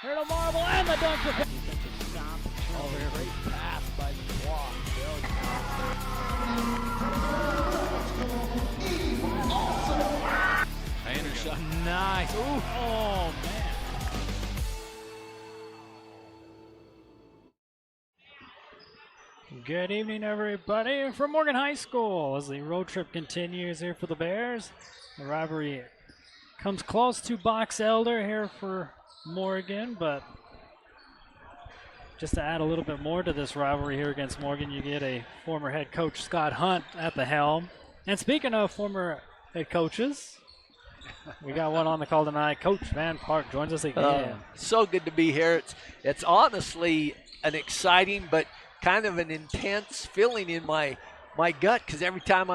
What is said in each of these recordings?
Here to Marble and the dunk. Defensive stop. Oh, great pass by the block. Anderson. Nice. Ooh. Oh, man. Good evening, everybody, from Morgan High School as the road trip continues here for the Bears. The rivalry comes close to Box Elder here for Morgan, but just to add a little bit more to this rivalry here against Morgan, you get a former head coach, Scott Hunt, at the helm. And speaking of former head coaches, we got one on the call tonight. Coach Van Park joins us again. So good to be here. It's honestly an exciting but kind of an intense feeling in my gut, because every time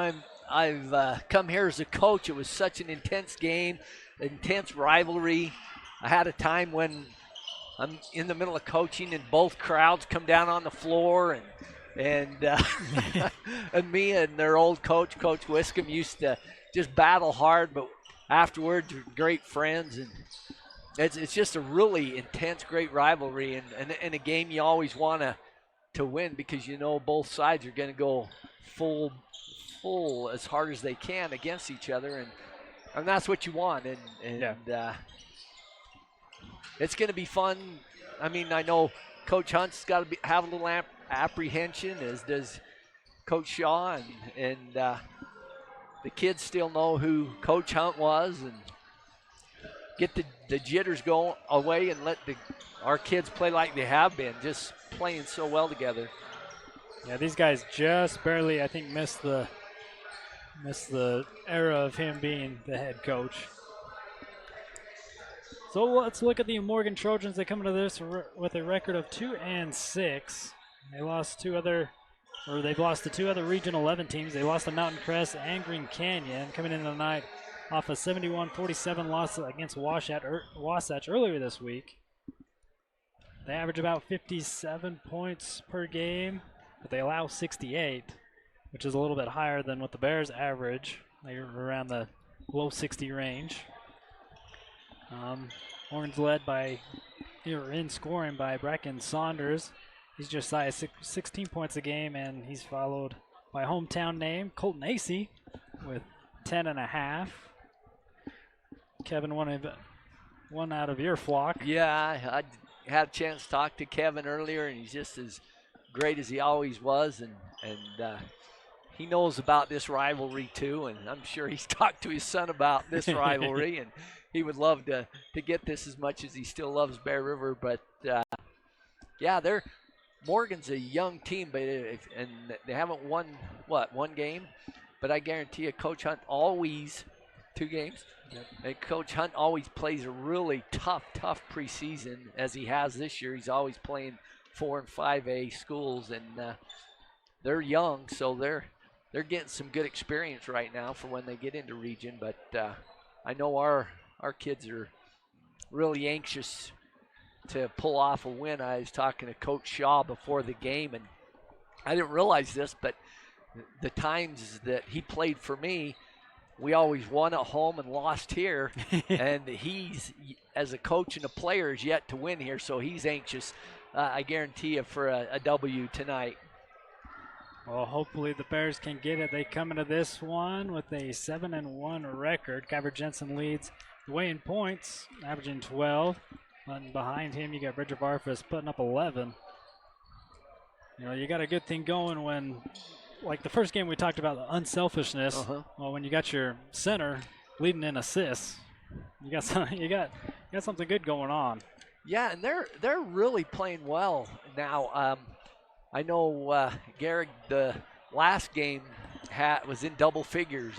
I've come here as a coach, it was such an intense game, intense rivalry. I had a time when I'm in the middle of coaching and both crowds come down on the floor, and and me and their old coach, Coach Wiscombe, used to just battle hard, but afterwards we're great friends, and it's just a really intense, great rivalry, and a game you always want to win, because you know both sides are going to go full as hard as they can against each other, and that's what you want, and it's going to be fun. I mean, I know Coach Hunt's got to have a little apprehension, as does Coach Shaw, and the kids still know who Coach Hunt was, and get the jitters go away and let our kids play like they have been, just playing so well together. Yeah, these guys just barely, I think, missed the era of him being the head coach. So let's look at the Morgan Trojans. They come into this with a record of 2-6. They've lost to two other Region 11 teams. They lost to Mountain Crest and Green Canyon, coming into the night off a 71-47 loss against Wasatch earlier this week. They average about 57 points per game, but they allow 68, which is a little bit higher than what the Bears average. They're around the low 60 range. Morgan's led in scoring by Bracken Saunders. He's just shy of 16 points a game, and he's followed by hometown name Colton Acey with 10.5. Kevin, one out of your flock. Yeah, I had a chance to talk to Kevin earlier, and he's just as great as he always was, and he knows about this rivalry too, and I'm sure he's talked to his son about this rivalry, and he would love to get this as much as he still loves Bear River. But yeah, Morgan's a young team, but and they haven't won one game, but I guarantee you, Coach Hunt always 2 games. Yep. And Coach Hunt always plays a really tough preseason, as he has this year. He's always playing 4 and 5A schools, and they're young, so they're getting some good experience right now for when they get into region. But I know our kids are really anxious to pull off a win. I was talking to Coach Shaw before the game, and I didn't realize this, but the times that he played for me, we always won at home and lost here. And he's, as a coach and a player, is yet to win here, so he's anxious, I guarantee you, for a W tonight. Well, hopefully the Bears can get it. They come into this one with a 7-1 record. Kyber Jensen leads the way in points, averaging 12. And behind him, you got Bridger Barfus putting up 11. You know, you got a good thing going when, like the first game we talked about, the unselfishness. Well, when you got your center leading in assists, you got something good going on. Yeah, and they're really playing well now. I know Garrick, the last game was in double figures,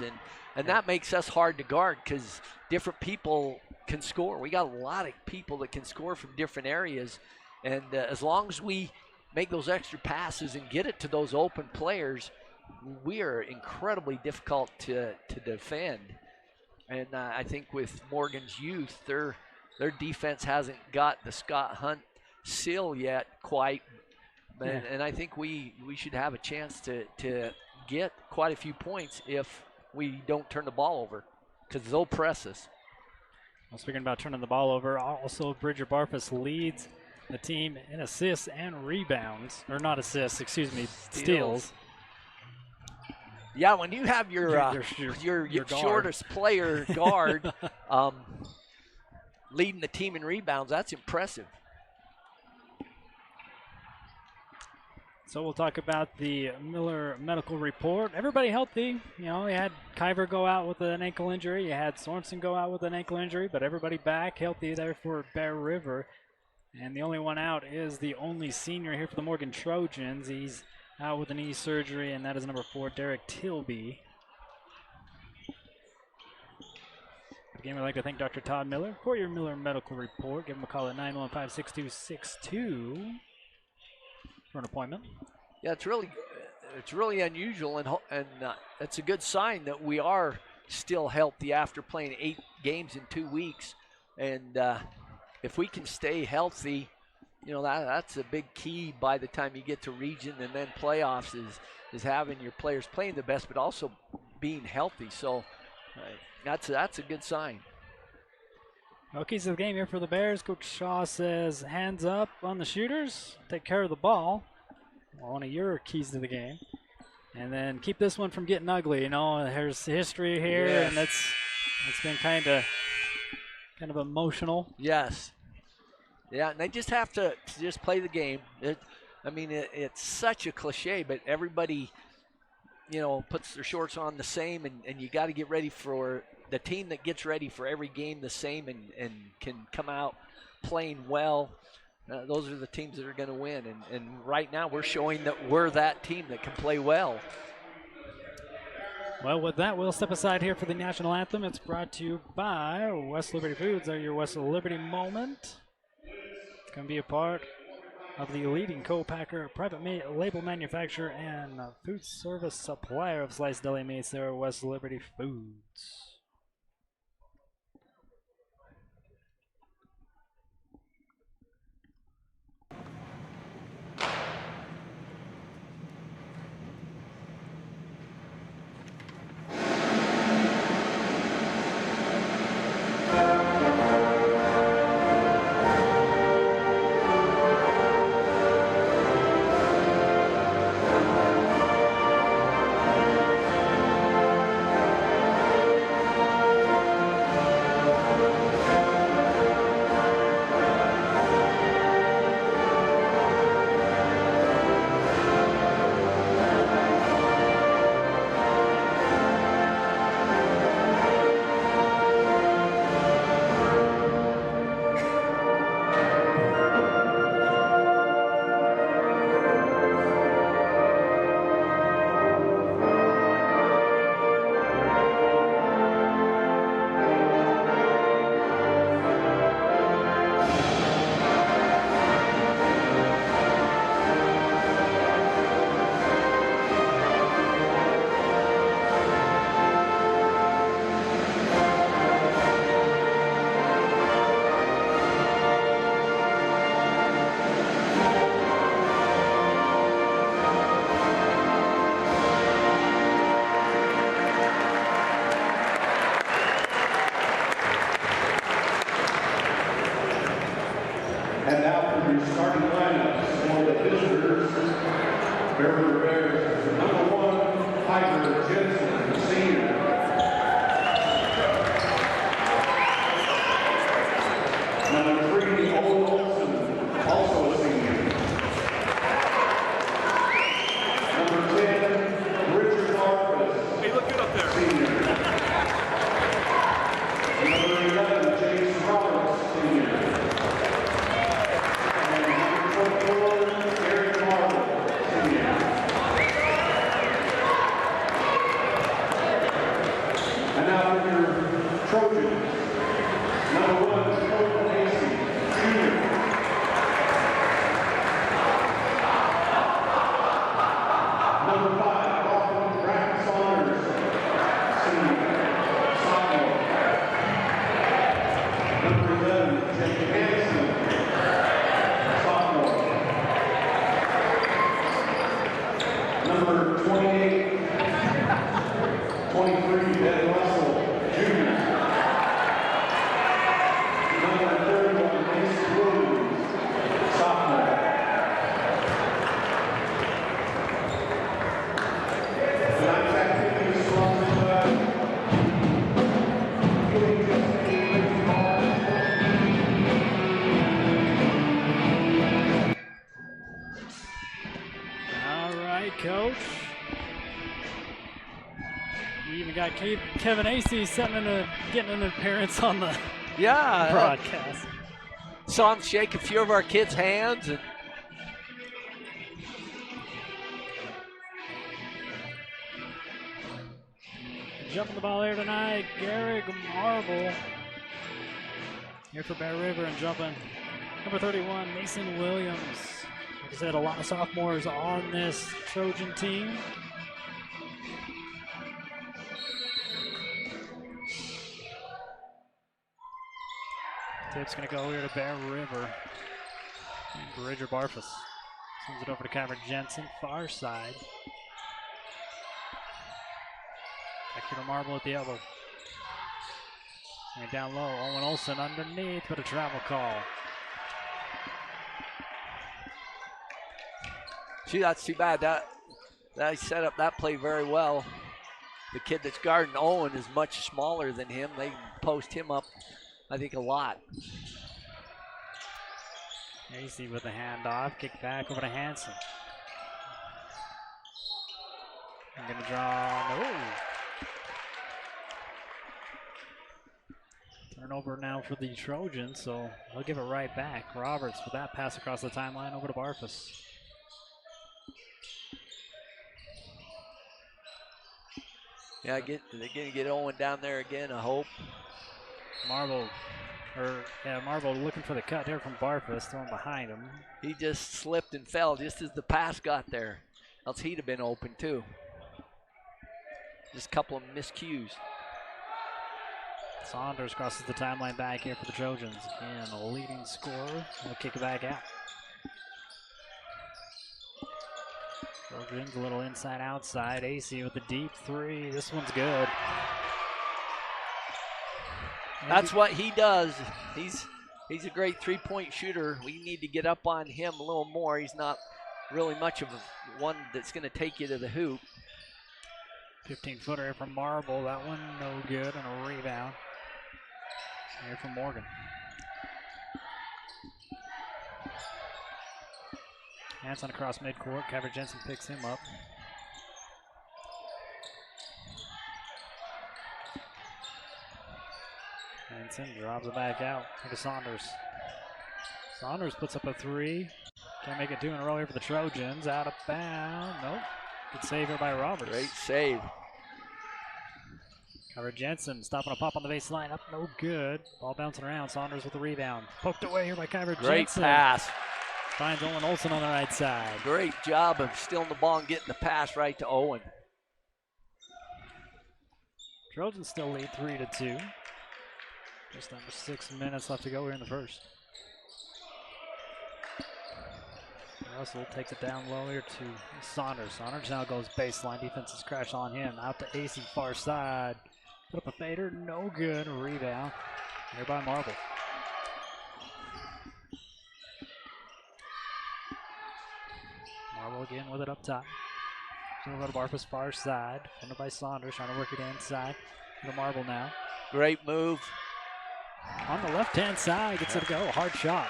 and that makes us hard to guard, because different people can score. We got a lot of people that can score from different areas, and as long as we make those extra passes and get it to those open players, we are incredibly difficult to defend. And I think with Morgan's youth, their defense hasn't got the Scott Hunt seal yet quite. And I think we should have a chance to get quite a few points if we don't turn the ball over, because they'll press us. Well, speaking about turning the ball over, also Bridger Barfus leads the team in assists and rebounds, or not assists, excuse me, steals. Yeah, when you have your guard. shortest player guard leading the team in rebounds, that's impressive. So we'll talk about the Miller medical report. Everybody healthy. You know, you had Kyver go out with an ankle injury. You had Sorensen go out with an ankle injury, but everybody back healthy there for Bear River. And the only one out is the only senior here for the Morgan Trojans. He's out with a knee surgery, and that is number 4, Derek Tilby. Again, we'd like to thank Dr. Todd Miller for your Miller medical report. Give him a call at 915-6262 for an appointment. Yeah, it's really unusual, and it's a good sign that we are still healthy after playing 8 games in 2 weeks. And if we can stay healthy, you know, that's a big key by the time you get to region and then playoffs is having your players playing the best, but also being healthy. So that's a good sign. Well, keys to the game here for the Bears. Coach Shaw says hands up on the shooters. Take care of the ball. One of your keys to the game. And then keep this one from getting ugly. You know, there's history here, yes. And it's been kind of emotional. Yes. Yeah, and they just have to just play the game. It's such a cliche, but everybody, you know, puts their shorts on the same, and you got to get ready for the team that gets ready for every game the same and can come out playing well. Those are the teams that are going to win. And right now we're showing that we're that team that can play well. Well, with that, we'll step aside here for the national anthem. It's brought to you by West Liberty Foods. They're your West Liberty moment. It's going to be a part of the leading co-packer, private label manufacturer, and food service supplier of sliced deli meats. They're West Liberty Foods. And now for your starting lineups for the visitors, Bear River Bears, number 1, Tiger Jensen, senior. Number 3, Owen Olson, also a senior. Number 10, Richard Marcus. Hey, look good up there. Senior. Number 11, James Roberts, senior. And now for your Trojans, number 1, Trojan Casey. got Kevin Acey getting an appearance on the Yeah. broadcast. Saw him shake a few of our kids' hands. And jumping the ball here tonight, Garrick Marble. Here for Bear River and jumping. Number 31, Mason Williams. Like I said, a lot of sophomores on this Trojan team. Tip's going to go here to Bear River. And Bridger Barfus sends it over to Kyver Jensen, far side. Back here to Marble at the elbow. And down low, Owen Olson underneath, but a travel call. gee, that's too bad. That set up that play very well. The kid that's guarding Owen is much smaller than him. They post him up, I think, a lot. Acey with the handoff, kick back over to Hanson. I'm gonna draw, no. Turnover now for the Trojans, so they'll give it right back. Roberts with that pass across the timeline over to Barfus. Yeah, they're gonna get Owen down there again, I hope. Marble looking for the cut there from Barfus, throwing behind him. He just slipped and fell just as the pass got there. Else he'd have been open too. Just a couple of miscues. Saunders crosses the timeline back here for the Trojans. Again, a leading scorer. They'll kick it back out. Trojans a little inside outside. Acey with the deep three. This one's good. That's what he does. He's a great three-point shooter. We need to get up on him a little more. He's not really much of one that's going to take you to the hoop. 15-footer from Marble. That one no good, and a rebound. Here from Morgan. Hanson across midcourt. Kyver Jensen picks him up. Hanson drops it back out. Here to Saunders. Saunders puts up a three. Can't make it two in a row here for the Trojans. Out of bounds. Nope. Good save here by Roberts. Great save. Kyver Jensen stopping a pop on the baseline. Up, no good. Ball bouncing around. Saunders with the rebound. Poked away here by Kyver Jensen. Great pass. Finds Owen Olson on the right side. Great job of stealing the ball and getting the pass right to Owen. Trojans still lead 3-2. Just under 6 minutes left to go here in the first. Russell takes it down low here to Saunders. Saunders now goes baseline. Defenses crash on him. Out to Acey, far side. Put up a fader, no good. Rebound. Here by Marble. Marble again with it up top. So we'll go to Barfus, far side. Defended by Saunders, trying to work it inside. To Marble now. Great move. On the left-hand side, gets it to go. Hard shot.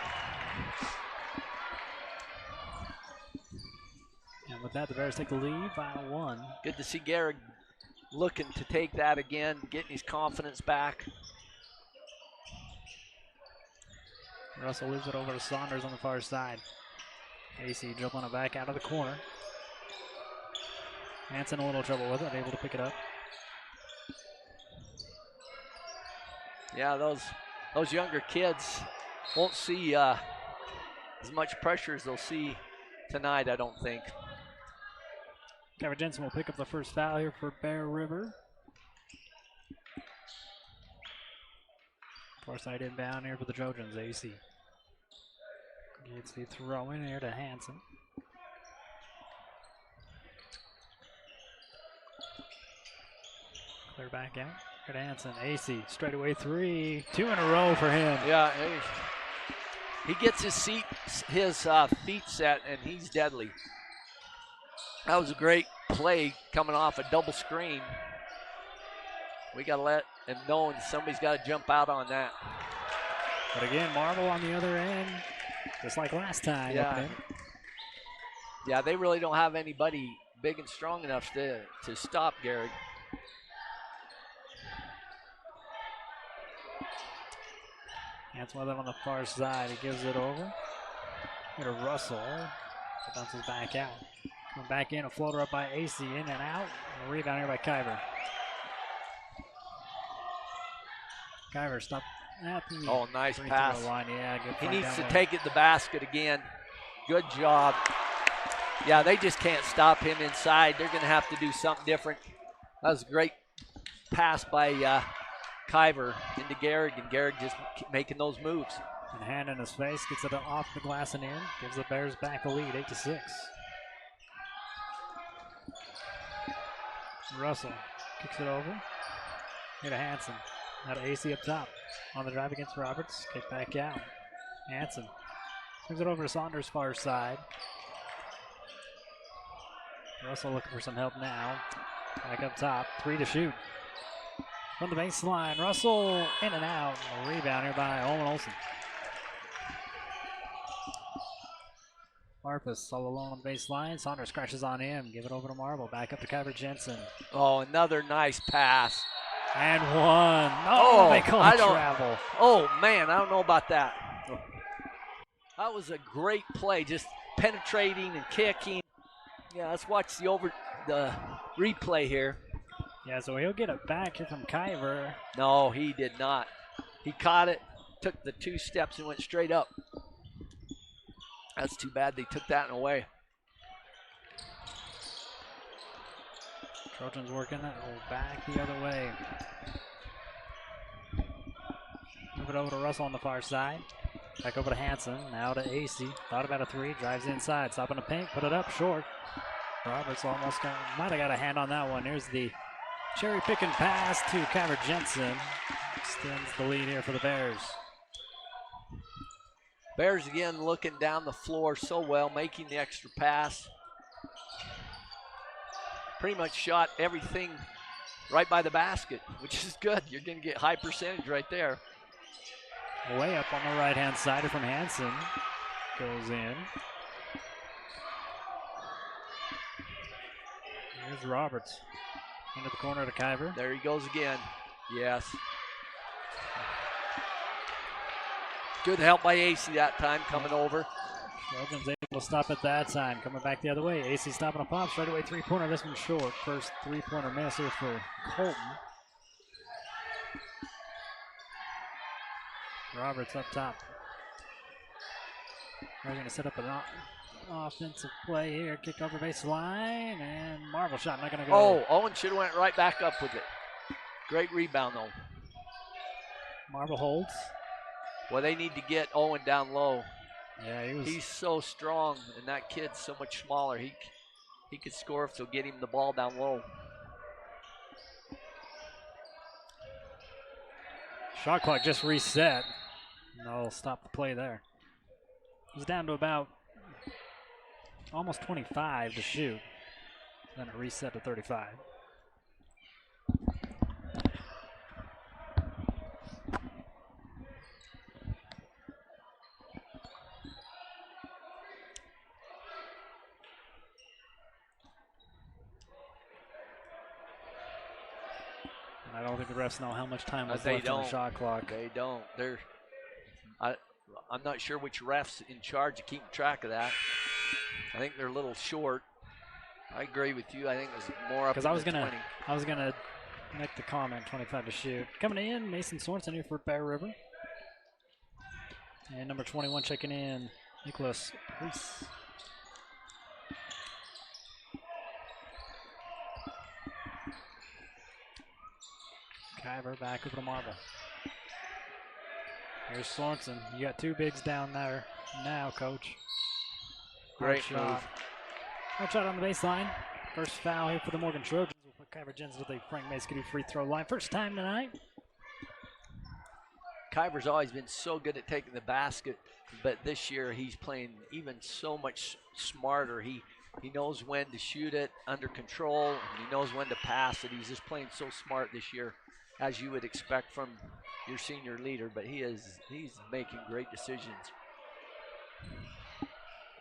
And with that, the Bears take the lead by one. Good to see Garrick looking to take that again, getting his confidence back. Russell leaves it over to Saunders on the far side. Acey dribbling it back out of the corner. Hanson a little trouble with it, able to pick it up. Yeah, those younger kids won't see as much pressure as they'll see tonight, I don't think. Kyver Jensen will pick up the first foul here for Bear River. Far side inbound here for the Trojans. Acey gets the throw in here to Hanson. Clear back out. Here to Hanson. Acey straightaway three. 2 in a row for him. Yeah, he gets his feet set, and he's deadly. That was a great play coming off a double screen. We got to let him know, and somebody's got to jump out on that. But again, Marble on the other end, just like last time. Yeah, they really don't have anybody big and strong enough to stop Garrick. Hanson with it on the far side. He gives it over. Here to Russell. It bounces back out. Coming back in, a floater up by AC, in and out. And a rebound here by Kyver. Kyver stopped at the nice free pass. throw line. Yeah, good He find needs down to there. take it to the basket again. Good job. Yeah, they just can't stop him inside. They're going to have to do something different. That was a great pass by Kyver into Garrick, and Garrick just making those moves. And hand in his face, gets it off the glass and in. Gives the Bears back a lead, 8-6. Russell kicks it over. Here to Hanson. Now to AC up top. On the drive against Roberts. Kick back out. Hanson swings it over to Saunders' far side. Russell looking for some help now. Back up top. 3 to shoot. From the baseline. Russell in and out. A rebound here by Olin Olsen. Marpus all alone on the baseline. Saunders crashes on him. Give it over to Marble. Back up to Kyver Jensen. Oh, another nice pass. And one. Oh, they call it travel. Oh, man, I don't know about that. That was a great play, just penetrating and kicking. Yeah, let's watch the replay here. Yeah, so he'll get it back here from Kyver. No, he did not. He caught it, took the 2 steps, and went straight up. That's too bad they took that away. Trojans working it back the other way. Move it over to Russell on the far side. Back over to Hanson. Now to AC. Thought about a 3. Drives inside. Stopping the paint. Put it up short. Roberts almost might have got a hand on that one. Here's the cherry picking pass to Kyver Jensen. Extends the lead here for the Bears. Bears again looking down the floor so well, making the extra pass. Pretty much shot everything right by the basket, which is good. You're going to get high percentage right there. Way up on the right-hand side from Hanson. Goes in. Here's Roberts. Into the corner to Kyver. There he goes again. Yes. Good help by AC that time coming over. Trojans able to stop at that time. Coming back the other way. AC stopping a pop. Straight away 3-pointer. This one short. First 3-pointer miss here for Colton. Roberts up top. We're going to set up an offensive play here. Kick over baseline. And Marble shot not going to go. Oh, Owen should have went right back up with it. Great rebound, though. Marble holds. Well, they need to get Owen down low. Yeah, he's so strong, and that kid's so much smaller. He could score if they'll get him the ball down low. Shot clock just reset. No, stop the play there. He's down to about almost 25 to shoot. Then it reset to 35. I don't think the refs know how much time was left on the shot clock. They don't. I'm not sure which ref's in charge of keeping track of that. I think they're a little short. I agree with you. I think it was more up to 20. I was gonna make the comment 25 to shoot. Coming in, Mason Sorensen here for Bear River. And number 21 checking in, Nicholas Reese. Kyver back over to Marble. Here's Sorensen. You got 2 bigs down there now, Coach. Great move. Hard shot on the baseline. First foul here for the Morgan Trojans. We'll put Kyver Jensen with a Frank Maskey free throw line. First time tonight. Kyver's always been so good at taking the basket, but this year he's playing even so much smarter. He knows when to shoot it under control, and he knows when to pass it. He's just playing so smart this year, as you would expect from your senior leader, but he's making great decisions.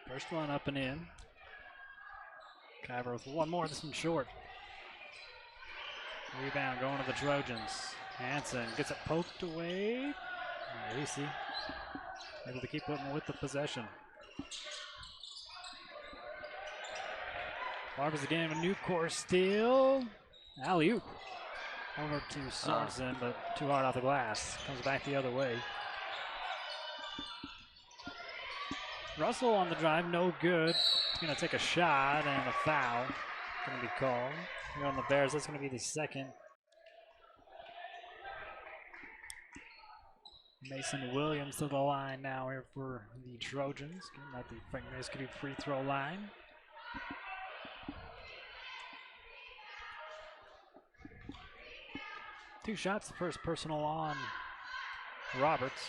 First one up and in. Kyver with one more, this one short. Rebound going to the Trojans. Hanson gets it poked away. Reese able to keep them with the possession. Barbers again, a new course steal. Alley-oop. Over to Sorensen, but too hard off the glass. Comes back the other way. Russell on the drive, no good. He's going to take a shot and a foul. Going to be called. Here on the Bears, that's going to be the second. Mason Williams to the line now here for the Trojans. Getting at the Frank Mason free throw line. Two shots, the first personal on Roberts.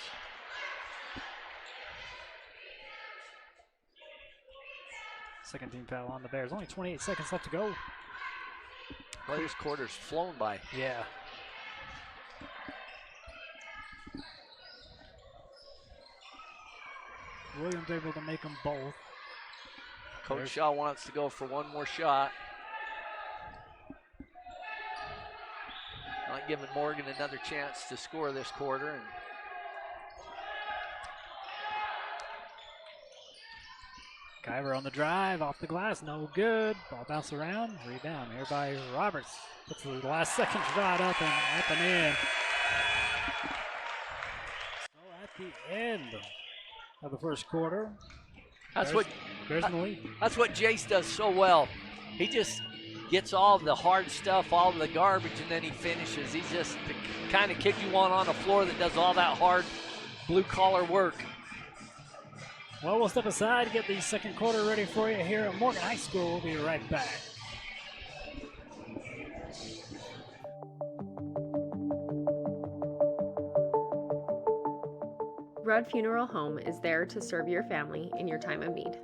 Second team foul on the Bears. Only 28 seconds left to go. Well, this quarter's flown by. Yeah. Williams able to make them both. Coach Shaw wants to go for one more shot. Not giving Morgan another chance to score this quarter. And Kyver on the drive, off the glass, no good. Ball bounce around, rebound here by Roberts. Puts the last second shot up and in. So at the end of the first quarter, That's Bears in the lead. That's what Jace does so well. He just gets all the hard stuff, all the garbage, and then he finishes. He's just the kind of kid you want on the floor that does all that hard blue-collar work. Well, we'll step aside, get the second quarter ready for you here at Morgan High School. We'll be right back. Rudd Funeral Home is there to serve your family in your time of need.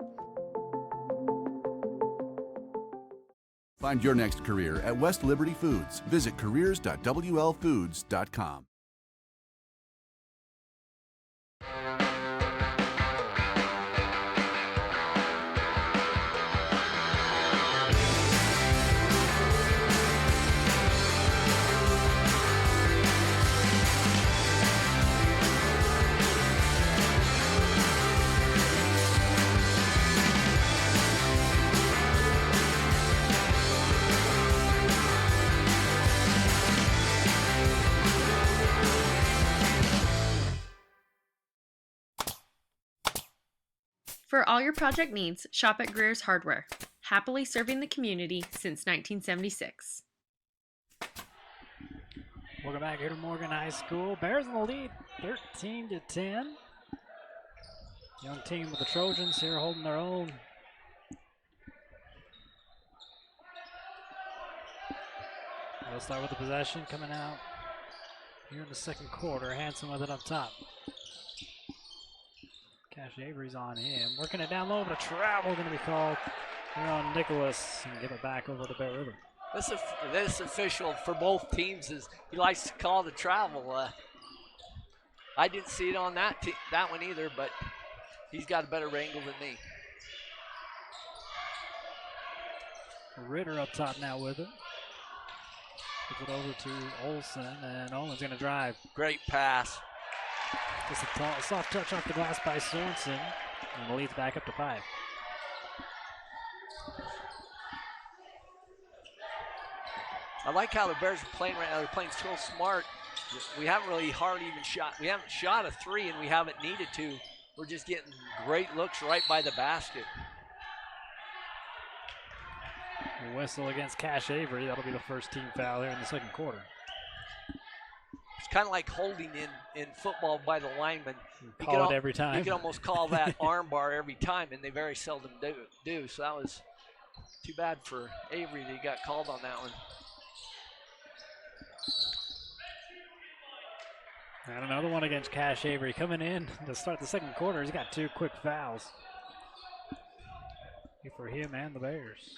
Find your next career at West Liberty Foods. Visit careers.wlfoods.com. For all your project needs, shop at Greer's Hardware. Happily serving the community since 1976. Welcome back here to Morgan High School. Bears in the lead, 13-10. Young team with the Trojans here holding their own. We'll start with the possession coming out here in the second quarter. Hanson with it up top. Cash Avery's on him. Working it down low, but a travel going to be called here on Nicholas and give it back over to Bear River. This official for both teams is he likes to call the travel. I didn't see it on that one either, but he's got a better angle than me. Ritter up top now with it. Gives it over to Olsen, and Owen's going to drive. Great pass. Just a soft touch off the glass by Sorensen, and the lead's back up to 5. I like how the Bears are playing right now. They're playing so smart. We haven't really hardly even shot. We haven't shot a 3, and we haven't needed to. We're just getting great looks right by the basket. The whistle against Cash Avery. That'll be the first team foul here in the second quarter. It's kind of like holding in football by the lineman. Call it every time. You can almost call that arm bar every time, and they very seldom do. So that was too bad for Avery that he got called on that one. And another one against Cash Avery coming in to start the second quarter. He's got 2 quick fouls here for him and the Bears.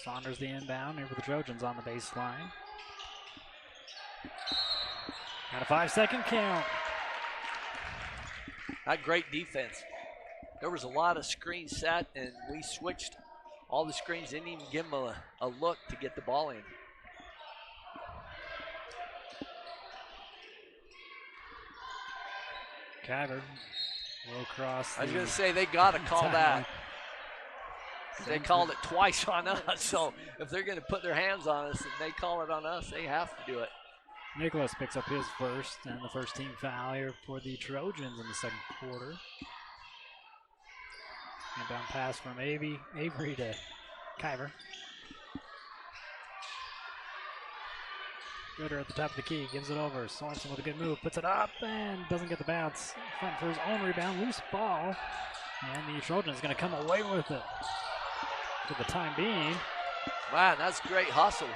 Saunders the inbound here for the Trojans on the baseline. And a 5-second count. That great defense. There was a lot of screens set, and we switched all the screens. Didn't even give them a look to get the ball in. Kyver will cross. I was going to say, they got to call that. They called it twice on us, so if they're going to put their hands on us and they call it on us, they have to do it. Nicholas picks up his first, and the first team foul here for the Trojans in the second quarter. Inbound pass from Avery to Kyver. Ritter at the top of the key, gives it over. Sorensen with a good move, puts it up, and doesn't get the bounce. Front for his own rebound, loose ball. And the Trojans going to come away with it for the time being. Man, that's great hustle.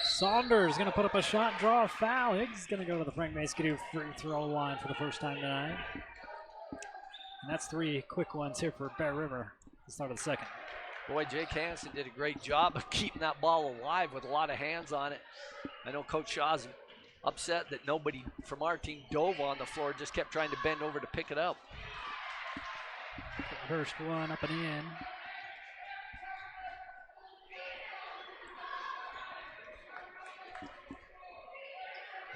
Saunders going to put up a shot, draw a foul. Higgs is going to go to the Frank Maskadoo free throw line for the first time tonight. And that's 3 quick ones here for Bear River at the start of the second. Boy, Jake Hansen did a great job of keeping that ball alive with a lot of hands on it. I know Coach Shaw's upset that nobody from our team dove on the floor, just kept trying to bend over to pick it up. First one up and in.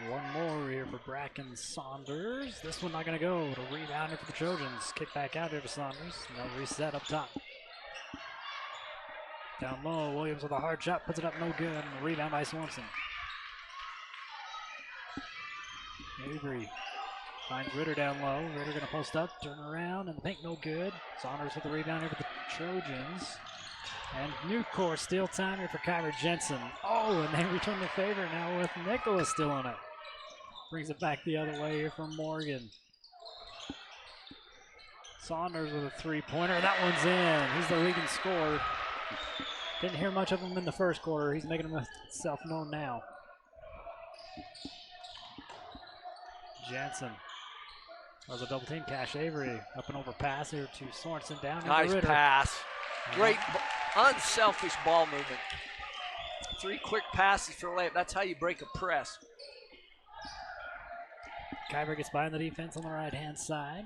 One more here for Bracken Saunders. This one not going to go. The rebounder for the Trojans. Kick back out here to Saunders. No reset up top. Down low, Williams with a hard shot, puts it up no good. And the rebound by Swanson. Avery finds Ritter down low. Ritter going to post up, turn around, and the paint no good. Saunders with the rebound here for the Trojans. And new court steal time here for Kyler Jensen. Oh, and they return the favor now with Nicholas still on it. Brings it back the other way here from Morgan. Saunders with a three-pointer. That one's in. He's the leading scorer. Didn't hear much of him in the first quarter. He's making himself known now. Jensen. That was a double team. Cash Avery up and over pass here to Sorensen down. Nice pass. Great, unselfish ball movement. 3 quick passes for layup. That's how you break a press. Kyver gets by on the defense on the right-hand side.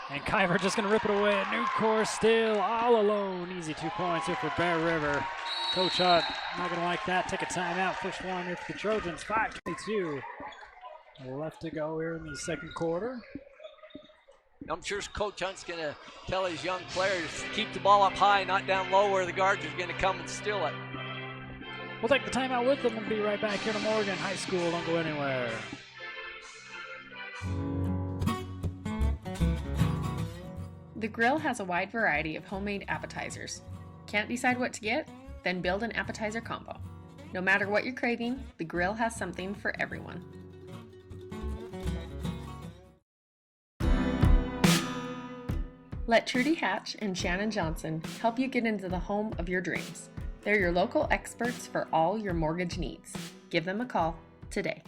And Kyver just going to rip it away. A new course still all alone. Easy 2 points here for Bear River. Coach Hutt not going to like that. Take a timeout. First one here for the Trojans. 5:22 left to go here in the second quarter. I'm sure Coach Hunt's going to tell his young players to keep the ball up high, not down low where the guards are going to come and steal it. We'll take the timeout with them and be right back here to Morgan High School. Don't go anywhere. The Grill has a wide variety of homemade appetizers. Can't decide what to get? Then build an appetizer combo. No matter what you're craving, the Grill has something for everyone. Let Trudy Hatch and Shannon Johnson help you get into the home of your dreams. They're your local experts for all your mortgage needs. Give them a call today.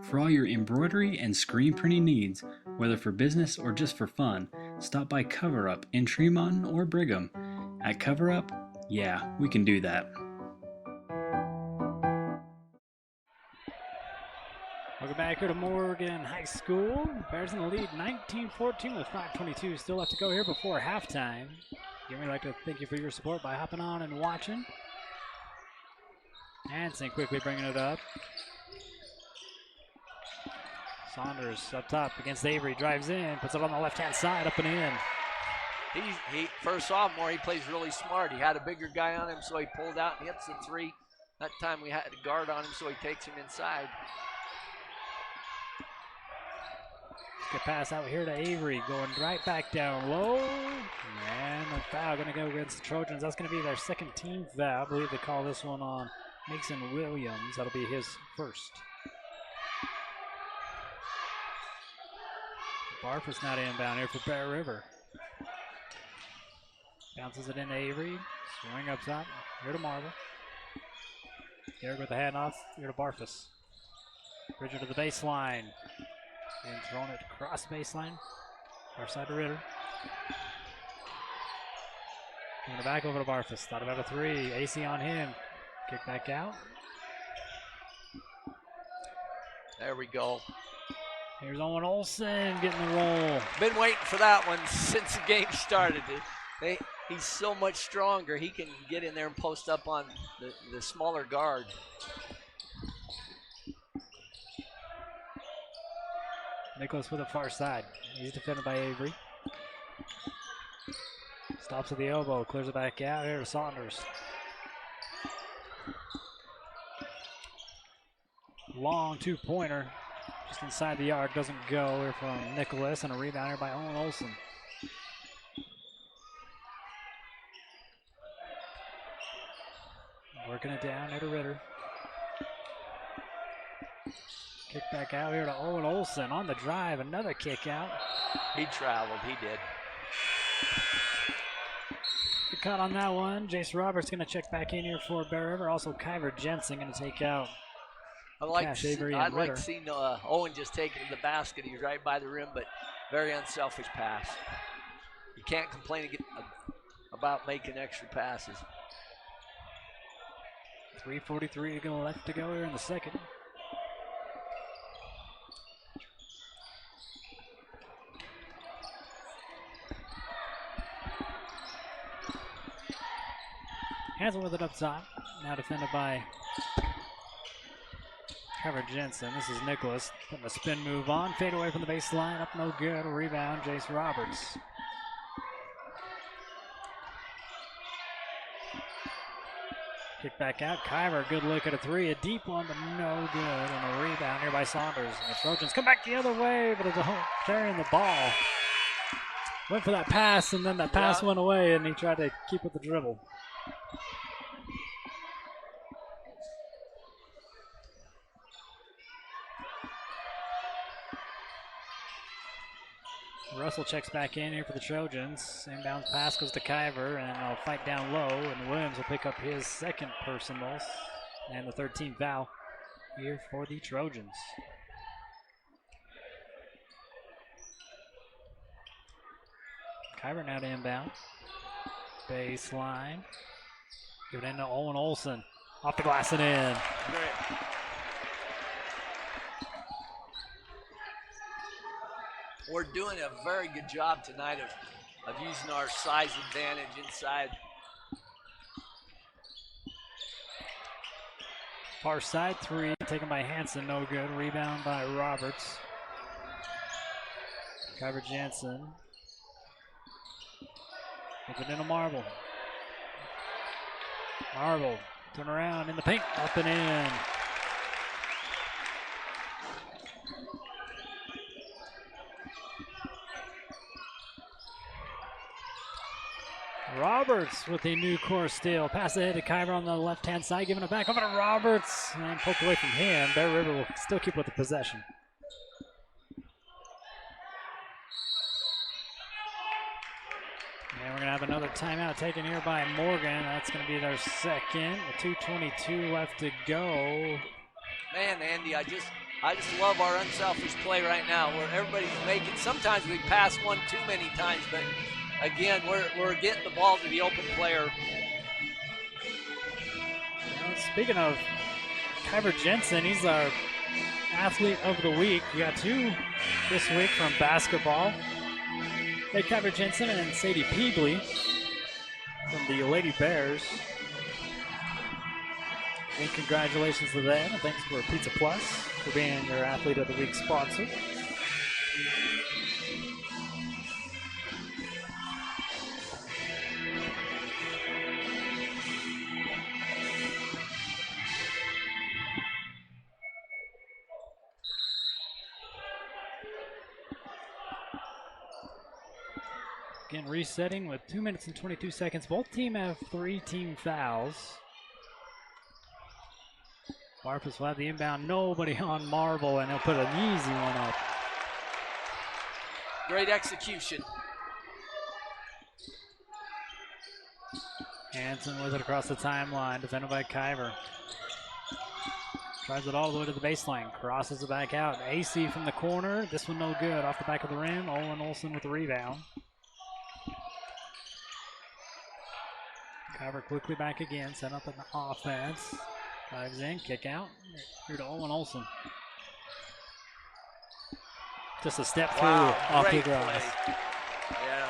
For all your embroidery and screen printing needs, whether for business or just for fun, stop by Cover Up in Tremont or Brigham. At Cover Up, yeah, we can do that. Welcome back here to Morgan High School. Bears in the lead 19-14 with 5:22 still left to go here before halftime. Again, we'd like to thank you for your support by hopping on and watching. Hansen quickly bringing it up. Saunders up top against Avery, drives in, puts it on the left-hand side, up and in. He for a sophomore, he plays really smart. He had a bigger guy on him, so he pulled out and hits the 3. That time we had a guard on him, so he takes him inside. Good pass out here to Avery, going right back down low. And a foul going to go against the Trojans. That's going to be their second team foul. I believe they call this one on Mason Williams. That'll be his first. Barfus not inbound here for Bear River. Bounces it into Avery. Swing up top. Here to Marvel. Derek with the handoff. Here to Barfus. Bridger to the baseline. And throwing it across the baseline. Far side to Ritter. Giving it back over to Barfus. Thought about a 3. AC on him. Kick back out. There we go. Here's Owen Olsen getting the roll. Been waiting for that one since the game started. He's so much stronger. He can get in there and post up on the smaller guard. Nicholas with the far side. He's defended by Avery. Stops at the elbow, clears it back out here to Saunders. Long two-pointer, just inside the arc, doesn't go here from Nicholas, and a rebound here by Owen Olsen. Working it down here to Ritter. Kick back out here to Owen Olsen on the drive, another kick out. He traveled, he did. Good cut on that one. Jace Roberts going to check back in here for Bear River. Also, Kyver Jensen going to take out Cash Avery and I'd like Ritter. to see Owen just take it to the basket. He's right by the rim, but very unselfish pass. You can't complain about making extra passes. 3:43 left to go here in the second. Hansel with it up top. Now defended by Kyver Jensen. This is Nicholas putting a spin move on. Fade away from the baseline. Up no good. Rebound, Jace Roberts. Kick back out. Kyver, good look at a three. A deep one, but no good. And a rebound here by Saunders. And the Trojans come back the other way, but it's carrying the ball. Went for that pass, and then that pass went away, and he tried to keep with the dribble. Russell checks back in here for the Trojans. Inbound pass goes to Kyver, and I'll fight down low, and Williams will pick up his second personal and the third team foul here for the Trojans. Kyver now to inbound. Baseline. Give it into Owen Olsen. Off the glass and in. Great. We're doing a very good job tonight of using our size advantage inside. Far side three, taken by Hanson, no good. Rebound by Roberts. Kyver Jensen. Gives it into Marble. Marble, turn around in the paint, up and in. Roberts with a new course steal. Pass ahead to Kyver on the left-hand side, giving it back over to Roberts. And poked away from him. Bear River will still keep with the possession. And we're going to have another timeout taken here by Morgan. That's going to be their second. With 2:22 left to go. Man, Andy, I just love our unselfish play right now where everybody's making, sometimes we pass one too many times, but again, we're getting the ball to the open player. Well, speaking of Kyver Jensen, he's our athlete of the week. We got two this week from basketball. Hey, Kyver Jensen and Sadie Peebley from the Lady Bears. And congratulations to them. And thanks for Pizza Plus for being your athlete of the week sponsor. Again, resetting with 2 minutes and 22 seconds. Both teams have 3 team fouls. Barfus will have the inbound. Nobody on Marble, and he'll put an easy one up. Great execution. Hanson with it across the timeline, defended by Kyver. Drives it all the way to the baseline, crosses it back out. AC from the corner. This one no good. Off the back of the rim. Owen Olsen with the rebound. Kyver quickly back again, set up an offense. Dives in, kick out. Here to Owen Olsen. Just a step through off the grass. Yeah.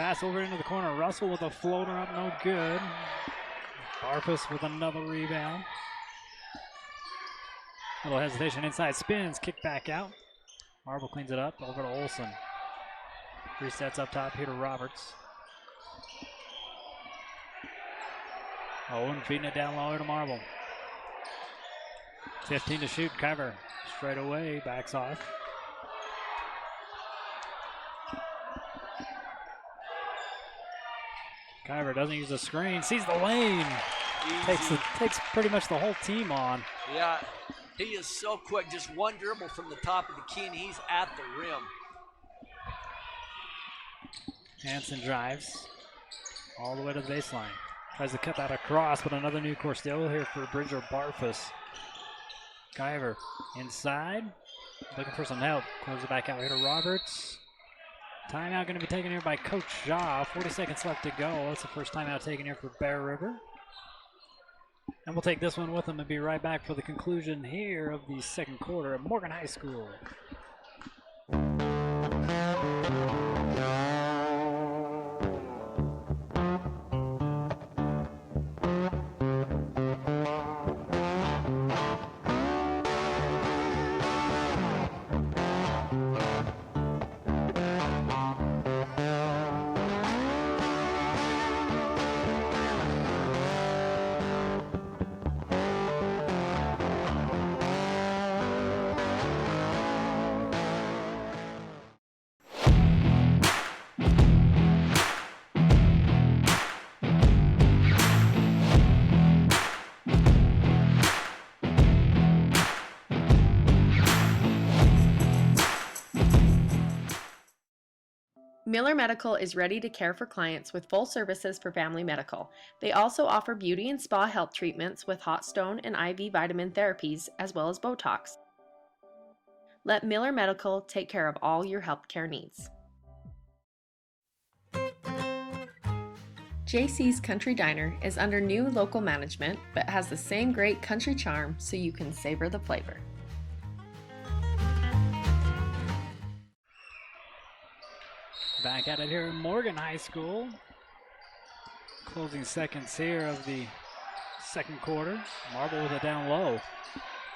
Pass over into the corner. Russell with a floater up, no good. Barfus with another rebound. Little hesitation inside, spins, kick back out. Marble cleans it up, over to Olsen. Resets up top here to Roberts. Owen feeding it down lower to Marble. 15 to shoot, cover. Straight away, backs off. Kyver doesn't use the screen, sees the lane. Takes pretty much the whole team on. Yeah, he is so quick. Just one dribble from the top of the key, and he's at the rim. Hansen drives all the way to the baseline. Tries to cut that across, but another new course still here for Bridger Barfus. Kyver inside, looking for some help. Close it back out here to Roberts. Timeout going to be taken here by Coach Shaw. 40 seconds left to go. That's the first timeout taken here for Bear River. And we'll take this one with them and be right back for the conclusion here of the second quarter at Morgan High School. Miller Medical is ready to care for clients with full services for family medical. They also offer beauty and spa health treatments with hot stone and IV vitamin therapies, as well as Botox. Let Miller Medical take care of all your healthcare needs. JC's Country Diner is under new local management, but has the same great country charm so you can savor the flavor. Back at it here at Morgan High School. Closing seconds here of the second quarter. Marble with it down low.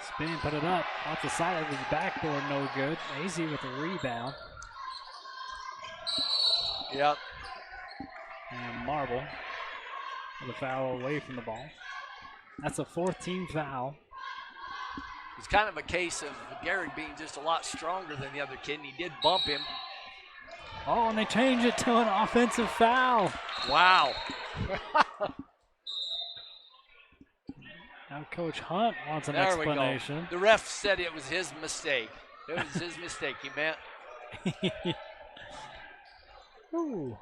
Spin, put it up. Off the side of the backboard, no good. AZ with the rebound. Yep. And Marble with a foul away from the ball. That's a fourth team foul. It's kind of a case of Garrick being just a lot stronger than the other kid, and he did bump him. Oh, and they change it to an offensive foul. Wow. Now Coach Hunt wants an There explanation. we go. The ref said it was his mistake. It was his mistake, he meant. Ooh.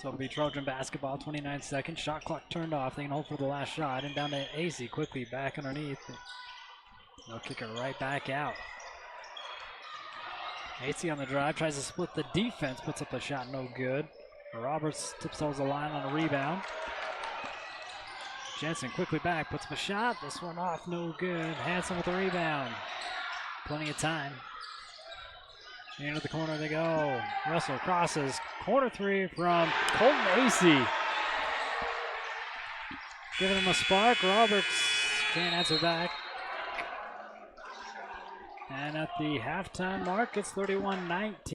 So it'll be Trojan basketball, 29 seconds. Shot clock turned off. They can hold for the last shot. And down to AC quickly back underneath. They'll kick it right back out. AC on the drive, tries to split the defense, puts up a shot, no good. Roberts tiptoes the line on a rebound. Jensen quickly back, puts up a shot. This one off, no good. Hansen with the rebound. Plenty of time. Into the corner they go. Russell crosses. Corner three from Colton AC. Giving him a spark. Roberts can't answer back. And at the halftime mark, it's 31-19.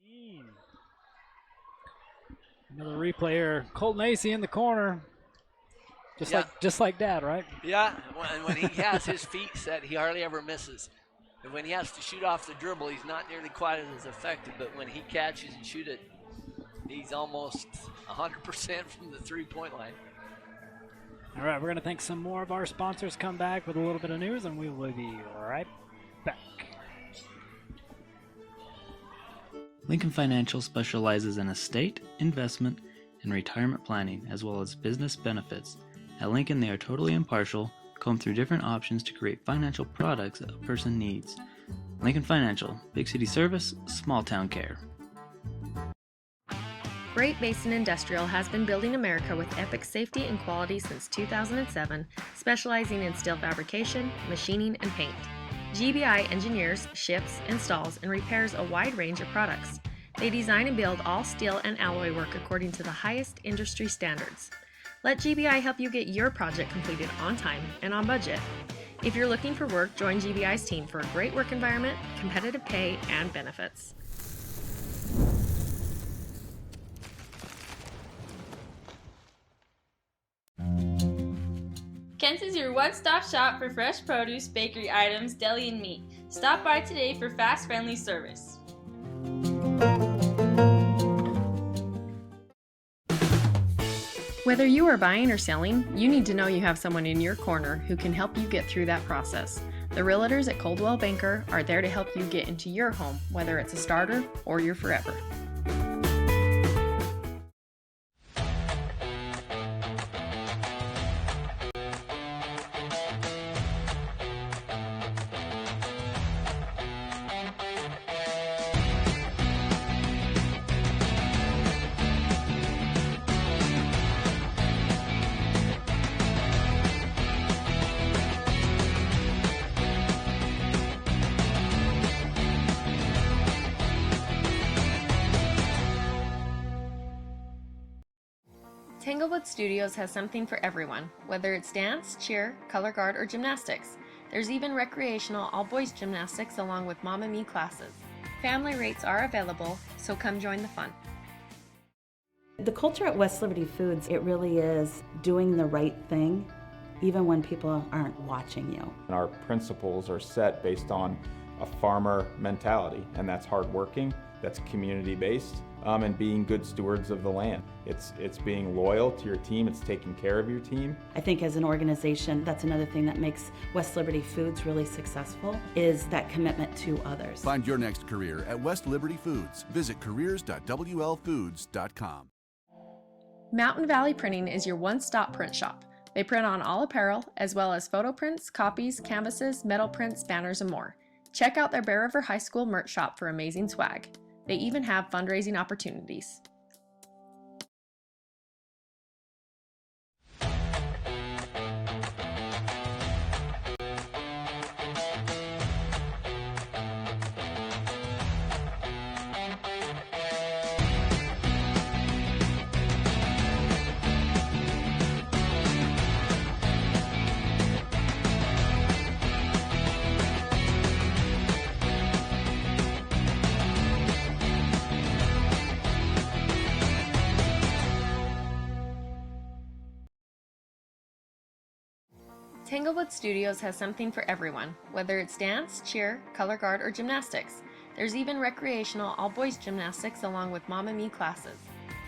Another replay here. Colton AC in the corner. Just like Dad, right? Yeah, when he has his feet set, he hardly ever misses. And when he has to shoot off the dribble, he's not nearly quite as effective. But when he catches and shoots it, he's almost 100% from the three-point line. All right, we're going to thank some more of our sponsors, come back with a little bit of news, and we will be right back. Lincoln Financial specializes in estate, investment, and retirement planning, as well as business benefits. At Lincoln, they are totally impartial, comb through different options to create financial products a person needs. Lincoln Financial, big city service, small town care. Great Basin Industrial has been building America with epic safety and quality since 2007, specializing in steel fabrication, machining, and paint. GBI engineers, ships, installs, and repairs a wide range of products. They design and build all steel and alloy work according to the highest industry standards. Let GBI help you get your project completed on time and on budget. If you're looking for work, join GBI's team for a great work environment, competitive pay, and benefits. Kent's is your one-stop shop for fresh produce, bakery items, deli, and meat. Stop by today for fast, friendly service. Whether you are buying or selling, you need to know you have someone in your corner who can help you get through that process. The realtors at Coldwell Banker are there to help you get into your home, whether it's a starter or your forever. Tanglewood Studios has something for everyone, whether it's dance, cheer, color guard, or gymnastics. There's even recreational all-boys gymnastics along with Mamma Mia classes. Family rates are available, so come join the fun. The culture at West Liberty Foods, it really is doing the right thing, even when people aren't watching you. Our principles are set based on a farmer mentality, and that's hardworking, that's community-based, and being good stewards of the land. It's being loyal to your team, it's taking care of your team. I think as an organization, that's another thing that makes West Liberty Foods really successful, is that commitment to others. Find your next career at West Liberty Foods. Visit careers.wlfoods.com. Mountain Valley Printing is your one-stop print shop. They print on all apparel, as well as photo prints, copies, canvases, metal prints, banners, and more. Check out their Bear River High School merch shop for amazing swag. They even have fundraising opportunities. Tanglewood Studios has something for everyone, whether it's dance, cheer, color guard, or gymnastics. There's even recreational all-boys gymnastics along with Mamma Mia classes.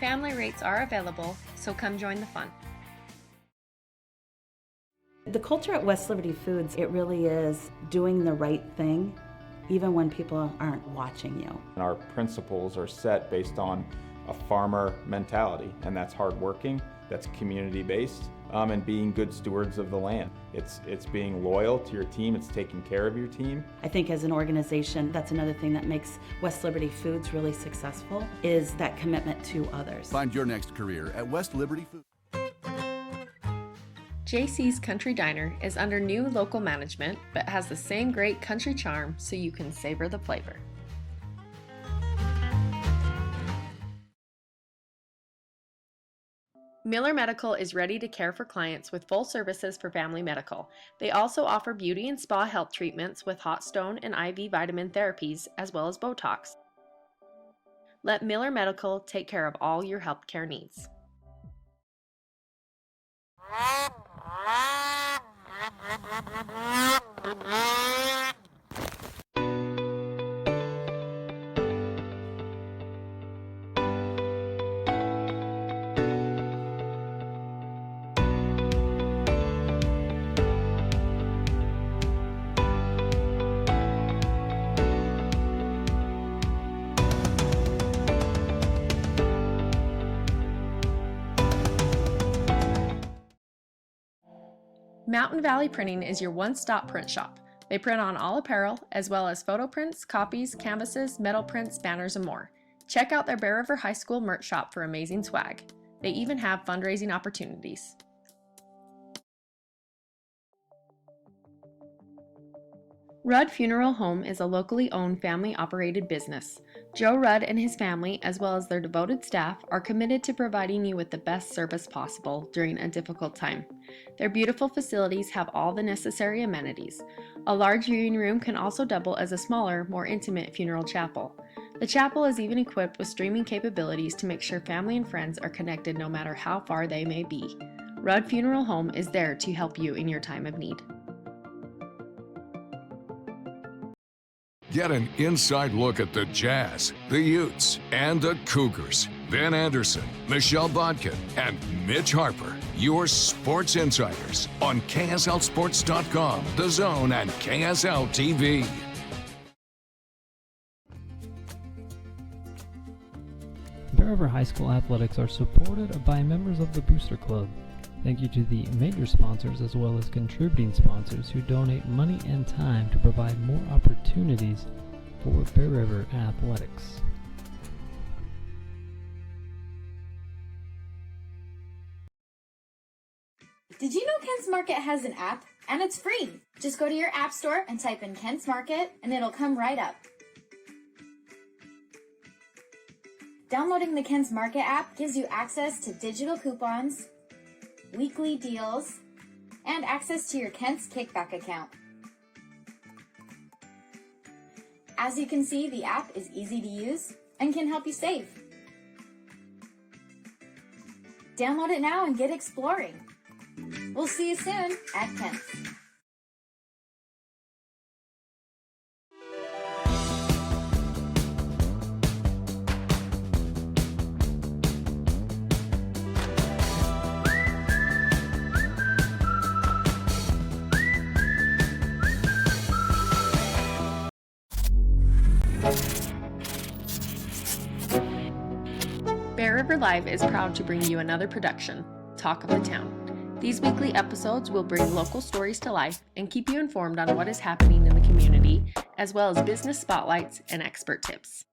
Family rates are available, so come join the fun. The culture at West Liberty Foods, it really is doing the right thing, even when people aren't watching you. Our principles are set based on a farmer mentality, and that's hardworking, that's community-based, and being good stewards of the land. It's being loyal to your team, it's taking care of your team. I think as an organization, that's another thing that makes West Liberty Foods really successful, is that commitment to others. Find your next career at West Liberty Foods. JC's Country Diner is under new local management, but has the same great country charm, so you can savor the flavor. Miller Medical is ready to care for clients with full services for family medical. They also offer beauty and spa health treatments with hot stone and IV vitamin therapies, as well as Botox. Let Miller Medical take care of all your healthcare needs. Mountain Valley Printing is your one-stop print shop. They print on all apparel, as well as photo prints, copies, canvases, metal prints, banners, and more. Check out their Bear River High School merch shop for amazing swag. They even have fundraising opportunities. Rudd Funeral Home is a locally owned family-operated business. Joe Rudd and his family, as well as their devoted staff, are committed to providing you with the best service possible during a difficult time. Their beautiful facilities have all the necessary amenities. A large viewing room can also double as a smaller, more intimate funeral chapel. The chapel is even equipped with streaming capabilities to make sure family and friends are connected no matter how far they may be. Rudd Funeral Home is there to help you in your time of need. Get an inside look at the Jazz, the Utes, and the Cougars. Ben Anderson, Michelle Bodkin, and Mitch Harper, your sports insiders on KSLSports.com, The Zone, and KSL TV. Bear River High School athletics are supported by members of the Booster Club. Thank you to the major sponsors as well as contributing sponsors who donate money and time to provide more opportunities for Bear River athletics. Did you know Kent's Market has an app? And it's free. Just go to your app store and type in Kent's Market and it'll come right up. Downloading the Kent's Market app gives you access to digital coupons, weekly deals, and access to your Kent's Kickback account. As you can see, the app is easy to use and can help you save. Download it now and get exploring. We'll see you soon at Kent's. Bear River Live is proud to bring you another production, Talk of the Town. These weekly episodes will bring local stories to life and keep you informed on what is happening in the community, as well as business spotlights and expert tips.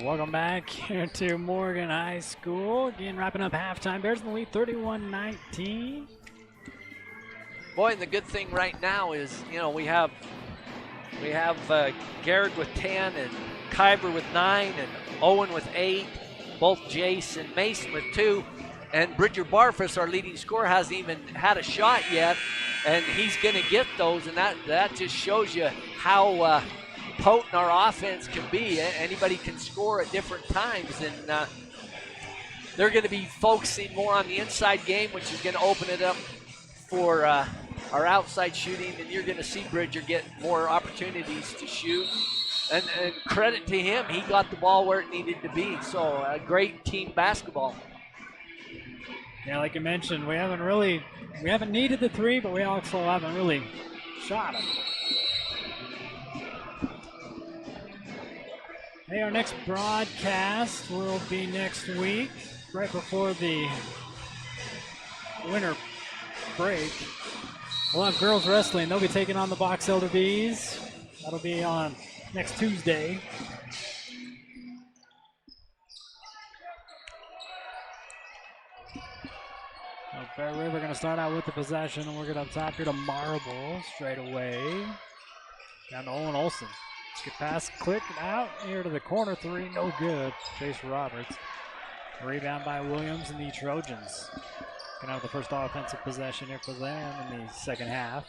Welcome back here to Morgan High School. Again, wrapping up halftime. Bears in the lead 31-19. Boy, and the good thing right now is, you know, we have Garrett with 10 and Kyber with 9 and Owen with 8, both Jace and Mason with 2. And Bridger Barfus, our leading scorer, hasn't even had a shot yet, and he's going to get those, and that just shows you how potent our offense can be, anybody can score at different times, and they're going to be focusing more on the inside game, which is going to open it up for our outside shooting, and you're going to see Bridger get more opportunities to shoot. And credit to him, he got the ball where it needed to be. So great team basketball. Yeah, like you mentioned, we haven't needed the three, but we also haven't really shot it. Hey, our next broadcast will be next week, right before the winter break. We'll have girls wrestling. They'll be taking on the Box Elder Bees. That'll be on next Tuesday. Bear River going to start out with the possession, and we're going to top here to Marble straight away. Down to Owen Olson. Skip pass, click out here to the corner three, no good. Chase Roberts. Rebound by Williams and the Trojans. Going to have the first offensive possession here for them in the second half.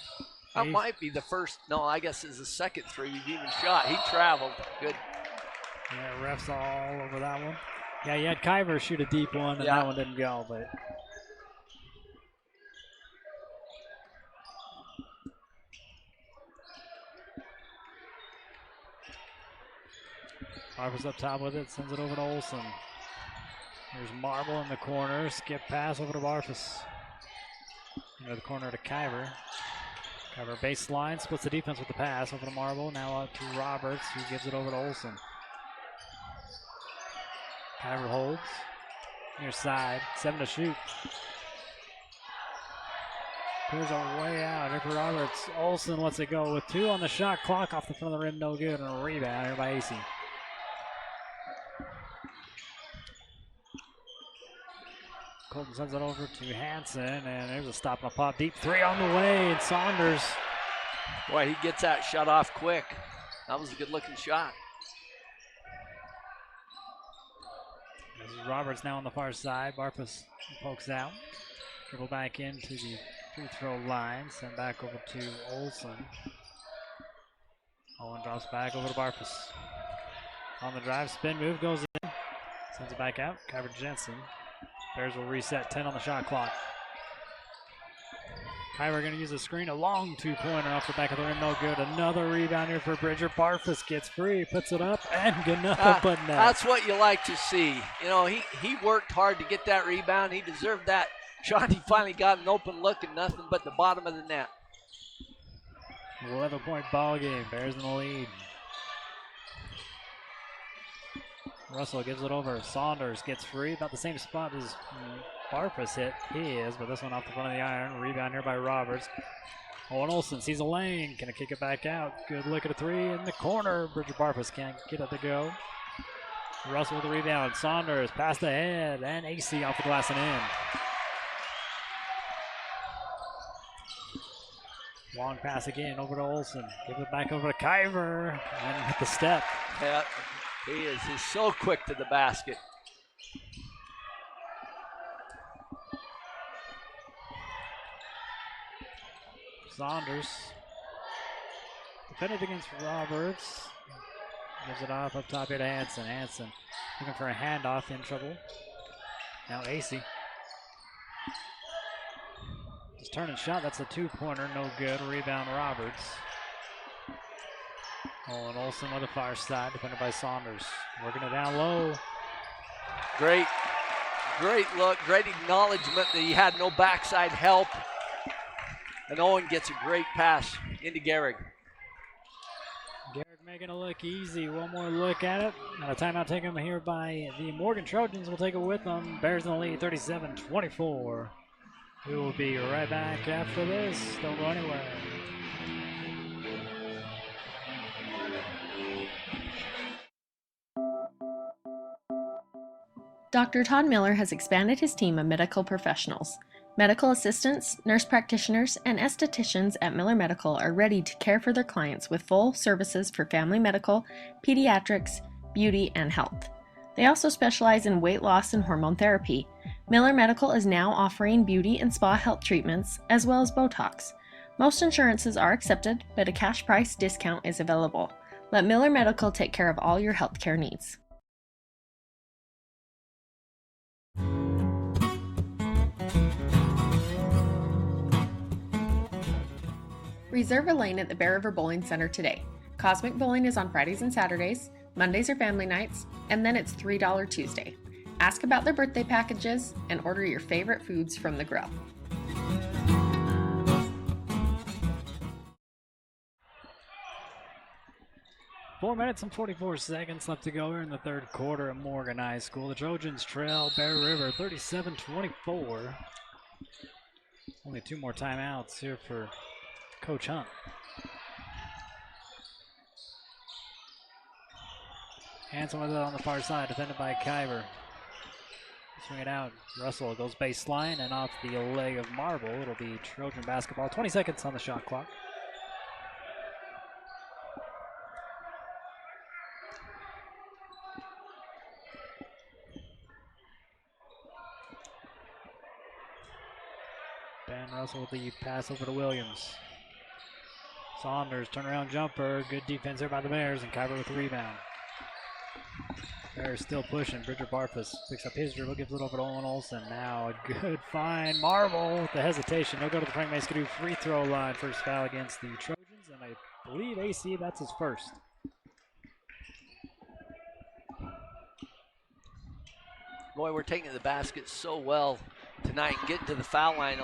That might be the first, no, I guess it's the second three you've even shot. He traveled. Good. Yeah, refs all over that one. Yeah, you had Kyver shoot a deep one, and that one didn't go, but. Harper's up top with it, sends it over to Olson. There's Marble in the corner, skip pass over to Barfus. Into the corner to Kyver. Kyver baseline, splits the defense with the pass over to Marble. Now out to Roberts, who gives it over to Olson. Kyver holds. Near side, 7 to shoot. Clears a way out here for Roberts. Olson lets it go with 2 on the shot clock, off the front of the rim, no good, and a rebound here by AC. Colton sends it over to Hansen, and there's a stop and a pop deep 3 on the way, and Saunders. Boy, he gets that shut off quick. That was a good looking shot. Roberts now on the far side. Barfus pokes out. Dribble back into the free throw line. Send back over to Olson. Owen drops back over to Barfus. On the drive, spin move, goes in. Sends it back out. Kyver Jensen. Bears will reset, 10 on the shot clock. Kyver going to use a screen, a long 2-pointer off the back of the rim, no good. Another rebound here for Bridger. Barfus gets free, puts it up, and good enough, but no. That's what you like to see. You know, he worked hard to get that rebound. He deserved that shot. He finally got an open look and nothing but the bottom of the net. 11-point ball game. Bears in the lead. Russell gives it over. Saunders gets free. About the same spot as Barfus hit. He is, but this one off the front of the iron. Rebound here by Roberts. Owen Olson sees a lane. Gonna kick it back out. Good look at a 3 in the corner. Bridger Barfus can't get it to go. Russell with the rebound. Saunders passed ahead, and AC off the glass and in. Long pass again over to Olson. Give it back over to Kyver, and hit the step. Yeah. He's so quick to the basket. Saunders defended against Roberts. Gives it off up top here to Hansen. Hansen looking for a handoff, in trouble. Now AC. Just turning shot. That's a 2-pointer. No good. Rebound Roberts. And Olson on the far side, defended by Saunders. Working it down low. Great look, great acknowledgement that he had no backside help. And Owen gets a great pass into Gehrig. Gehrig making it look easy. One more look at it. Now a timeout taken here by the Morgan Trojans. Will take it with them. Bears in the lead, 37-24. We will be right back after this. Don't go anywhere. Dr. Todd Miller has expanded his team of medical professionals. Medical assistants, nurse practitioners, and estheticians at Miller Medical are ready to care for their clients with full services for family medical, pediatrics, beauty, and health. They also specialize in weight loss and hormone therapy. Miller Medical is now offering beauty and spa health treatments, as well as Botox. Most insurances are accepted, but a cash price discount is available. Let Miller Medical take care of all your healthcare needs. Reserve a lane at the Bear River Bowling Center today. Cosmic Bowling is on Fridays and Saturdays, Mondays are family nights, and then it's $3 Tuesday. Ask about their birthday packages and order your favorite foods from the grill. Four minutes and 44 seconds left to go here in the third quarter at Morgan High School. The Trojans trail Bear River 37-24. Only 2 more timeouts here for Coach Hunt. Hanson with it on the far side, defended by Kyber. Swing it out. Russell goes baseline and off the leg of Marble. It'll be Trojan basketball. 20 seconds on the shot clock. Ben Russell with the pass over to Williams. Saunders, turnaround jumper. Good defense there by the Bears, and Kyber with the rebound. Bears still pushing. Bridger Barfus picks up his dribble, gives it over to Owen Olsen. Now a good find. Marble with the hesitation. He'll go to the Frank Mason free throw line. First foul against the Trojans, and I believe AC, that's his first. Boy, we're taking the basket so well tonight, getting to the foul line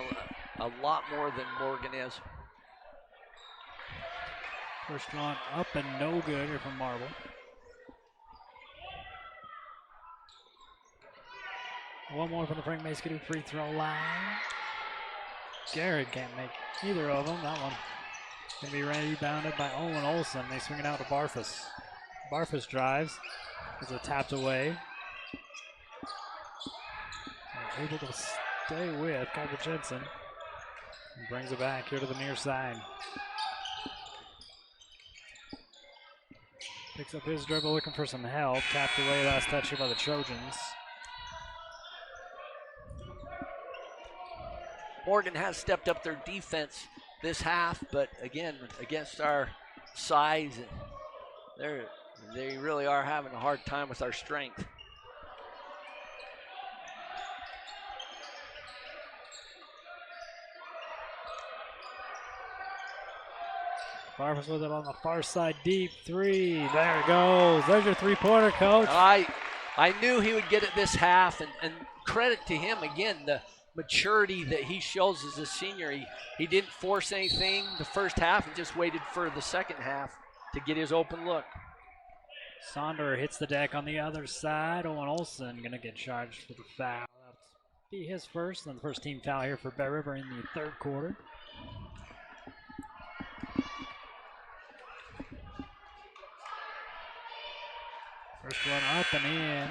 a lot more than Morgan is. First one up and no good here from Marble. One more from the Frank Mason free throw line. Garrett can't make either of them. That one going to be rebounded by Owen Olsen. They swing it out to Barfus. Barfus drives. Is it tapped away? Able to stay with Kyber Jensen. And brings it back here to the near side. Picks up his dribble, looking for some help. Tapped away last touch here by the Trojans. Morgan has stepped up their defense this half, but again, against our size, they really are having a hard time with our strength. Barfus with it on the far side, deep three. There it goes. There's your three-pointer, Coach. I knew he would get it this half, and credit to him again, the maturity that he shows as a senior. He didn't force anything the first half and just waited for the second half to get his open look. Sonder hits the deck on the other side. Owen Olsen going to get charged for the foul. That'll be his first, and the first team foul here for Bear River in the third quarter. First one up and in.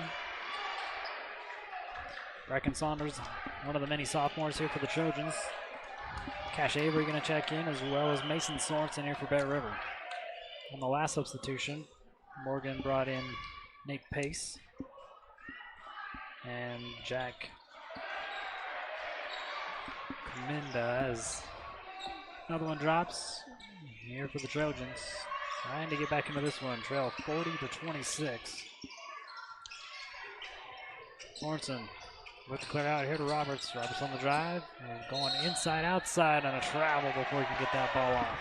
Brecken Saunders, one of the many sophomores here for the Trojans. Cash Avery going to check in, as well as Mason Sorensen here for Bear River. On the last substitution, Morgan brought in Nate Pace and Jack Kaminda as another one drops here for the Trojans. Trying to get back into this one, trail 40-26. Sorensen with the clear out here to Roberts. Roberts on the drive, going inside, outside on a travel before he can get that ball off.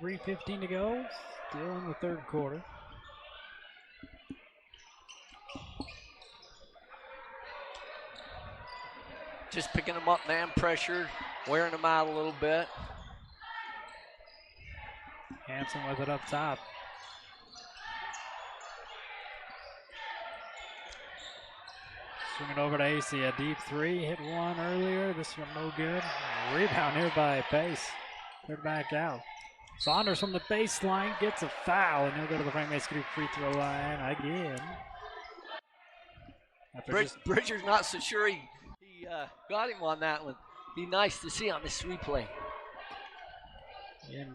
.3:15 to go, still in the third quarter. Just picking them up, man pressure, wearing them out a little bit. Hanson with it up top. Swing it over to AC, a deep three, hit one earlier, this one no good. Rebound here by Pace, third back out. Saunders from the baseline gets a foul, and he'll go to the Frank Mason free throw line again. Bridger's not so sure he got him on that one. Be nice to see on this replay. And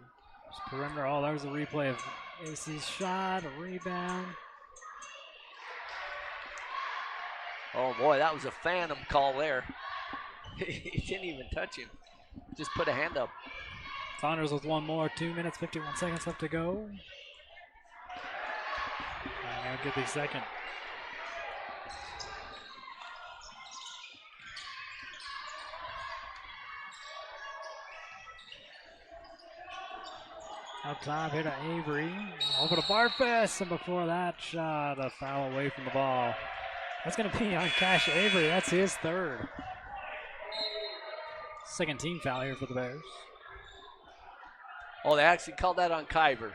perimeter, there's a replay of AC's shot, a rebound. Oh boy, that was a phantom call there. He didn't even touch him. Just put a hand up. Saunders with one more. 2 minutes, 51 seconds left to go. And he'll get the second. Up top, here to Avery. Over to Barfus, and before that shot, a foul away from the ball. That's going to be on Cash Avery. That's his third. Second team foul here for the Bears. Oh, they actually called that on Kyber.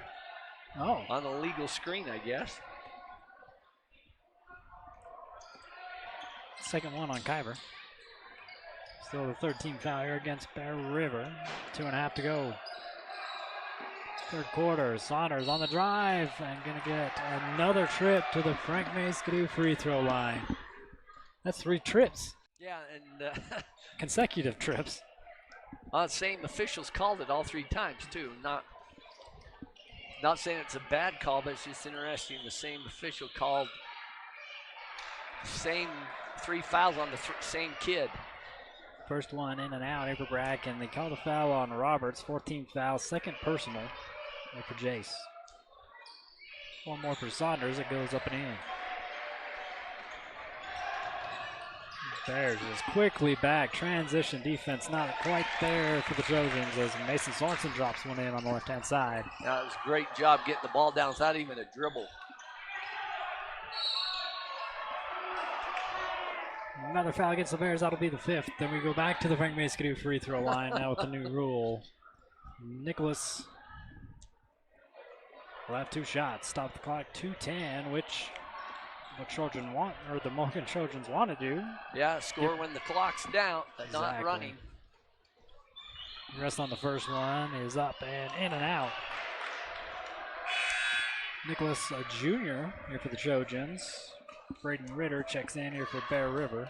Oh. On the legal screen, I guess. Second one on Kyber. Still the third team foul here against Bear River. 2.5 to go. Third quarter, Saunders on the drive and going to get another trip to the Frank May free throw line. That's 3 trips. Yeah, and consecutive trips. Same officials called it all 3 times too. Not saying it's a bad call, but it's just interesting. The same official called same 3 fouls on the same kid. First one in and out here for Bracken. They called a foul on Roberts. 14th foul, second personal. There for Jace. One more for Saunders. It goes up and in. Bears just quickly back. Transition defense not quite there for the Trojans as Mason Sorensen drops one in on the left-hand side. That was a great job getting the ball down without even a dribble. Another foul against the Bears. That'll be the 5th. Then we go back to the Frank May free throw line now with the new rule. Nicholas will have 2 shots. Stop the clock. 2:10, which the Trojan want, or the Morgan Trojans want to do. Yeah, score when the clock's down, but not running. The rest on the first one is up and in and out. Nicholas, a junior here for the Trojans. Braden Ritter checks in here for Bear River.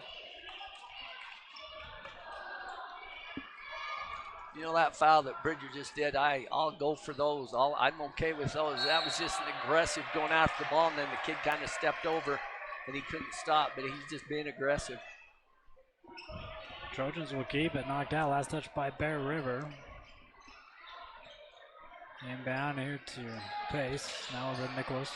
You know that foul that Bridger just did, I'll go for those. I'm okay with those. That was just an aggressive going after the ball, and then the kid kind of stepped over and he couldn't stop, but he's just being aggressive. Trojans will keep it knocked out. Last touch by Bear River. Inbound here to Pace. Now over to Nicholas.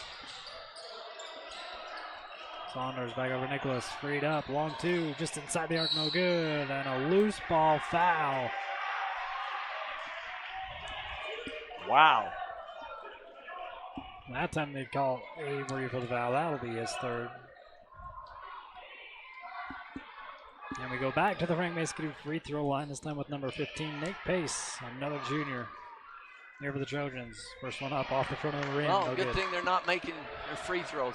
Saunders back over Nicholas. Freed up. Long 2. Just inside the arc. No good. And a loose ball foul. Wow. That time they call Avery for the foul. That'll be his 3rd. And we go back to the Frank May free throw line, this time with number 15, Nate Pace, another junior here for the Trojans. First one up off the front of the rim. Oh, no good thing they're not making their free throws.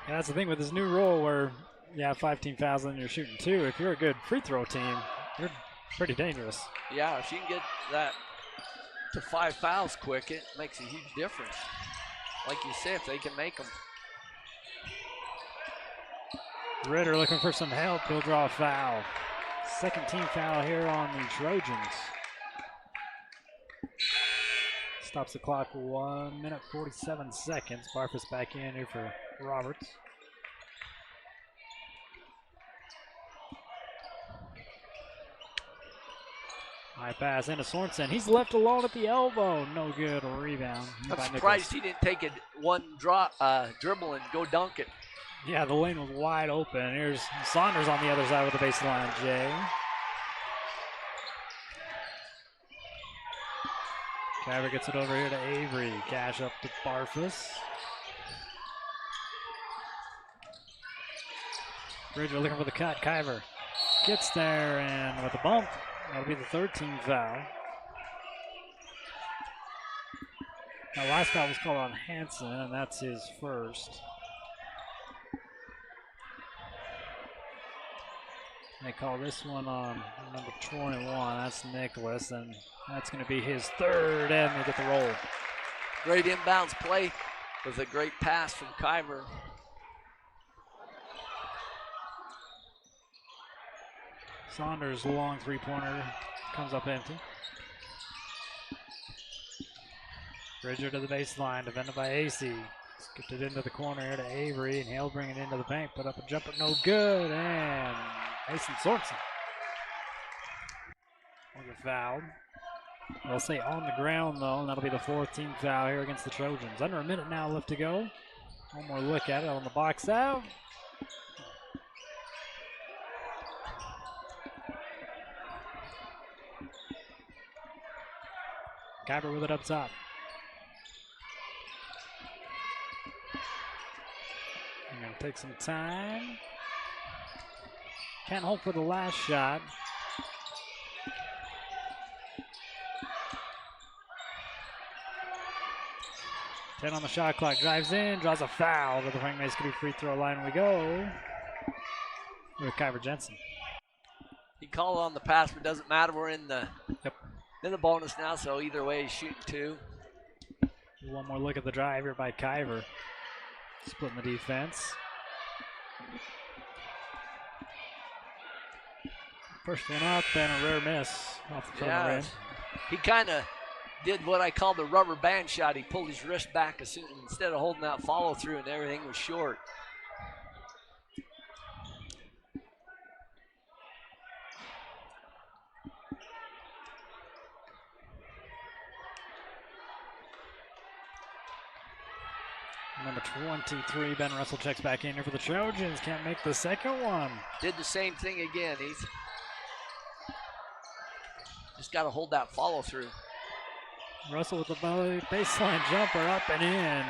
Yeah, that's the thing with this new rule where you have 5 team fouls and you're shooting 2. If you're a good free throw team, you're pretty dangerous. Yeah, if you can get that to 5 fouls quick, it makes a huge difference. Like you said, if they can make them. Ritter looking for some help. He'll draw a foul. Second team foul here on the Trojans. Stops the clock. 1 minute 47 seconds. Barfus back in here for Roberts. High pass into Sorensen. He's left alone at the elbow. No good. A rebound. I'm surprised he didn't take it one dribble and go dunk it. Yeah, the lane was wide open. Here's Saunders on the other side with the baseline, Jay. Kyver gets it over here to Avery. Cash up to Barfus. Bridger looking for the cut. Kyver gets there, and with a bump, that'll be the 3rd team foul. Now, last foul was called on Hansen, and that's his 1st. They call this one on number 21. That's Nicholas, and that's going to be his 3rd, and they get the roll. Great inbounds play with a great pass from Kyver. Saunders' long 3-pointer comes up empty. Bridger to the baseline, defended by AC. Skipped it into the corner here to Avery, and he'll bring it into the paint. Put up a jumper, no good, and Mason Sorensen will get fouled. They'll say on the ground, though, and that'll be the 4th team foul here against the Trojans. Under a minute now left to go. One more look at it on the box out. Kyber with it up top. I'm going to take some time. Can't hold for the last shot. Ten on the shot clock. Drives in, draws a foul to the Frank Mason free throw line. We go with Kyber Jensen. He called on the pass, but it doesn't matter. We're in the bonus now, so either way, he's shooting 2. One more look at the drive here by Kyber. Splitting the defense. First one up and a rare miss off the front of the rim. He kind of did what I call the rubber band shot. He pulled his wrist back instead of holding that follow through, and everything was short. Number 23, Ben Russell checks back in here for the Trojans. Can't make the second one. Did the same thing again. He's just got to hold that follow through. Russell with the baseline jumper up and in.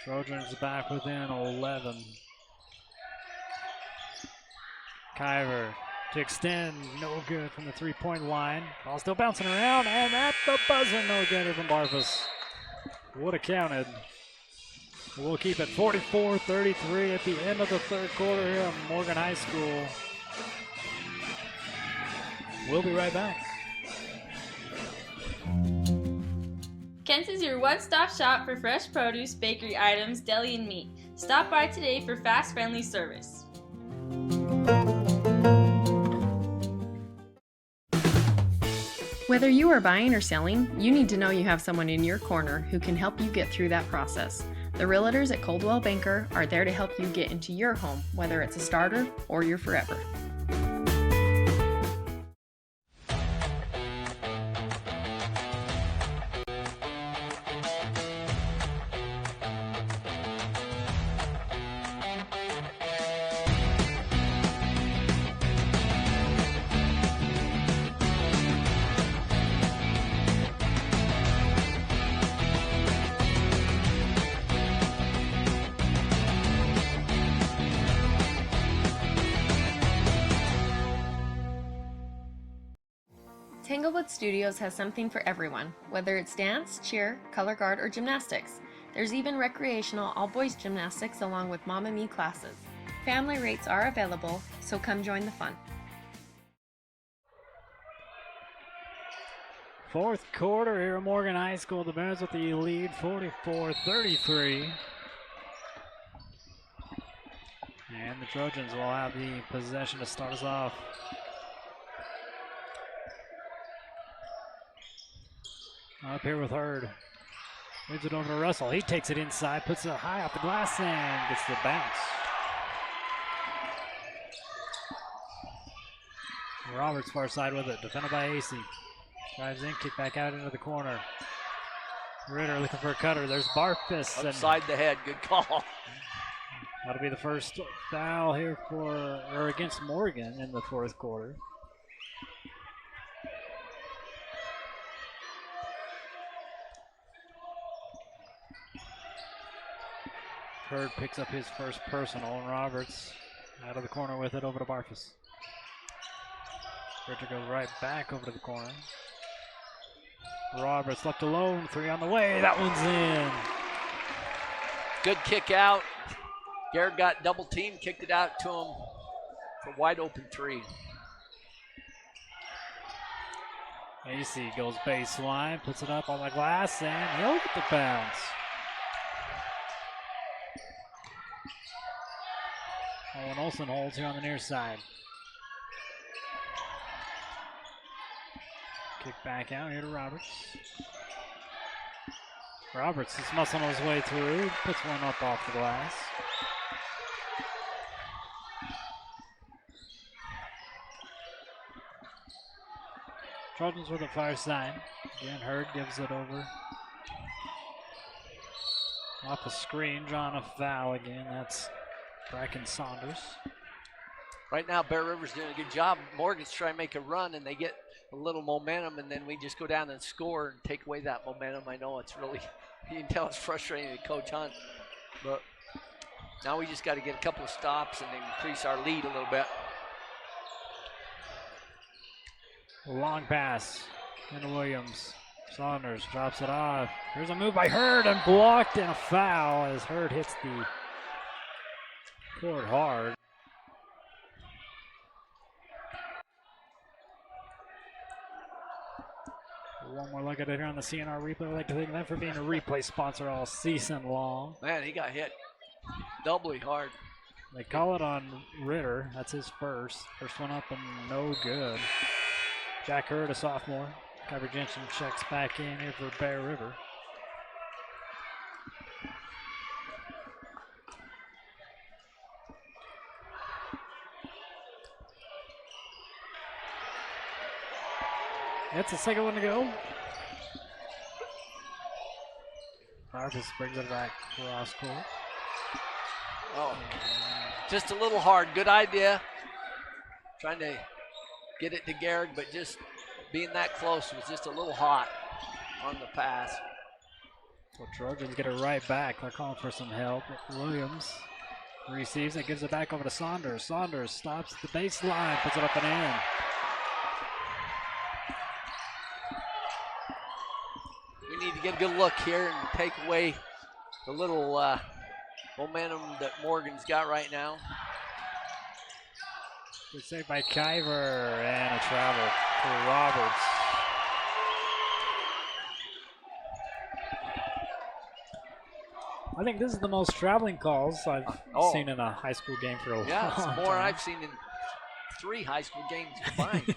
Trojans back within 11. Kyber to extend, no good from the 3-point line. Ball still bouncing around, and at the buzzer, no good from Barfus. Would have counted. We'll keep it 44-33 at the end of the 3rd quarter here at Morgan High School. We'll be right back. Kent's is your one-stop shop for fresh produce, bakery items, deli, and meat. Stop by today for fast, friendly service. Whether you are buying or selling, you need to know you have someone in your corner who can help you get through that process. The realtors at Coldwell Banker are there to help you get into your home, whether it's a starter or your forever. Tanglewood Studios has something for everyone, whether it's dance, cheer, color guard, or gymnastics. There's even recreational all-boys gymnastics along with Mamma Me classes. Family rates are available, so come join the fun. 4th quarter here at Morgan High School. The Bears with the lead, 44-33. And the Trojans will have the possession to start us off. Up here with Hurd. Moves it over to Russell. He takes it inside, puts it high off the glass, and gets the bounce. Roberts far side with it, defended by AC. Drives in, kick back out into the corner. Ritter looking for a cutter. There's Barfus. Upside the head, good call. That'll be the first foul here against Morgan in the 4th quarter. Hurd picks up his first personal, and Roberts out of the corner with it over to Barfus. Ritter goes right back over to the corner. Roberts left alone, 3 on the way, that one's in. Good kick out. Garrett got double teamed, kicked it out to him for wide open 3. AC goes baseline, puts it up on the glass, and he'll get the bounce. Owen Olsen holds here on the near side. Kick back out here to Roberts. Roberts is muscling his way through. Puts one up off the glass. Trojans with a far side. Again, Hurd gives it over. Off the screen, drawing a foul again. That's Bracken Saunders. Right now, Bear River's doing a good job. Morgan's trying to make a run, and they get a little momentum, and then we just go down and score and take away that momentum. I know it's really, you can tell it's frustrating to Coach Hunt, but now we just got to get a couple of stops and increase our lead a little bit. Long pass into Williams. Saunders drops it off. Here's a move by Hurd and blocked, and a foul as Hurd hits the court hard. One more look at it here on the CNR replay. I'd like to thank them for being a replay sponsor all season long. Man, he got hit doubly hard. They call it on Ritter. That's his first. First one up and no good. Jack Hurd, a sophomore. Kyber Jensen checks back in here for Bear River. That's the second one to go. Marcus brings it back cross court. Oh, just a little hard. Good idea. Trying to get it to Garrick, but just being that close was just a little hot on the pass. So Trojans get it right back. They're calling for some help. Williams receives it, gives it back over to Saunders. Saunders stops the baseline, puts it up and in. We need to get a good look here and take away the little momentum that Morgan's got right now. Good save by Kyver and a travel for Roberts. I think this is the most traveling calls I've seen in a high school game for a long time. Yeah, it's more I've seen in 3 high school games combined.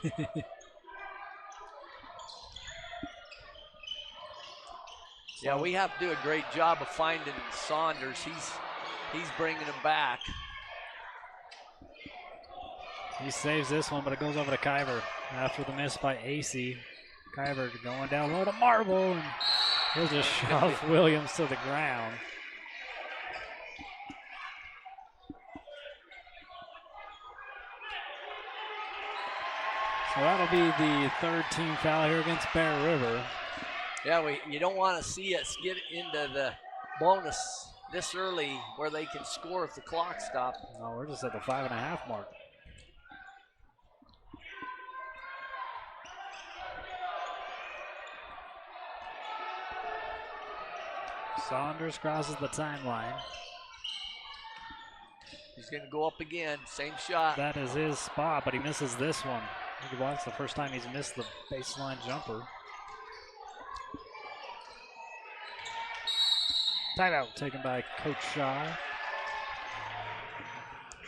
Yeah, we have to do a great job of finding Saunders. He's bringing him back. He saves this one, but it goes over to Kyver after the miss by AC. Kyver going down low to Marble, and he'll just shove Williams to the ground. So that'll be the third team foul here against Bear River. Yeah, you don't want to see us get into the bonus this early where they can score if the clock stops. No, we're just at the 5.5 mark. Saunders crosses the timeline. He's going to go up again, same shot. That is his spot, but he misses this one. I think it's the first time he's missed the baseline jumper. Timeout taken by Coach Shaw.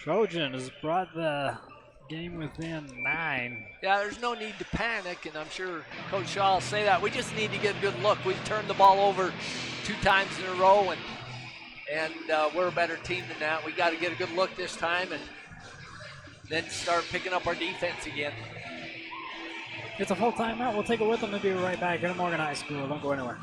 Trojan has brought the game within 9. Yeah, there's no need to panic, and I'm sure Coach Shaw will say that. We just need to get a good look. We've turned the ball over 2 times in a row, and we're a better team than that. We got to get a good look this time and then start picking up our defense again. It's a full timeout. We'll take it with them and be right back here at Morgan High School. Don't go anywhere.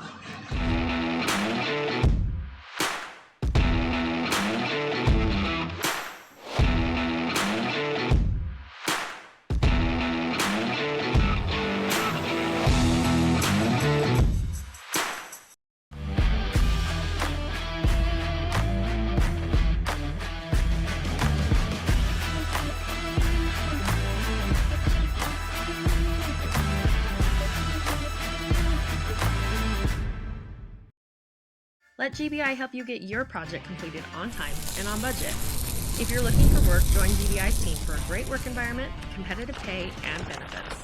Let GBI help you get your project completed on time and on budget. If you're looking for work, join GBI's team for a great work environment, competitive pay, and benefits.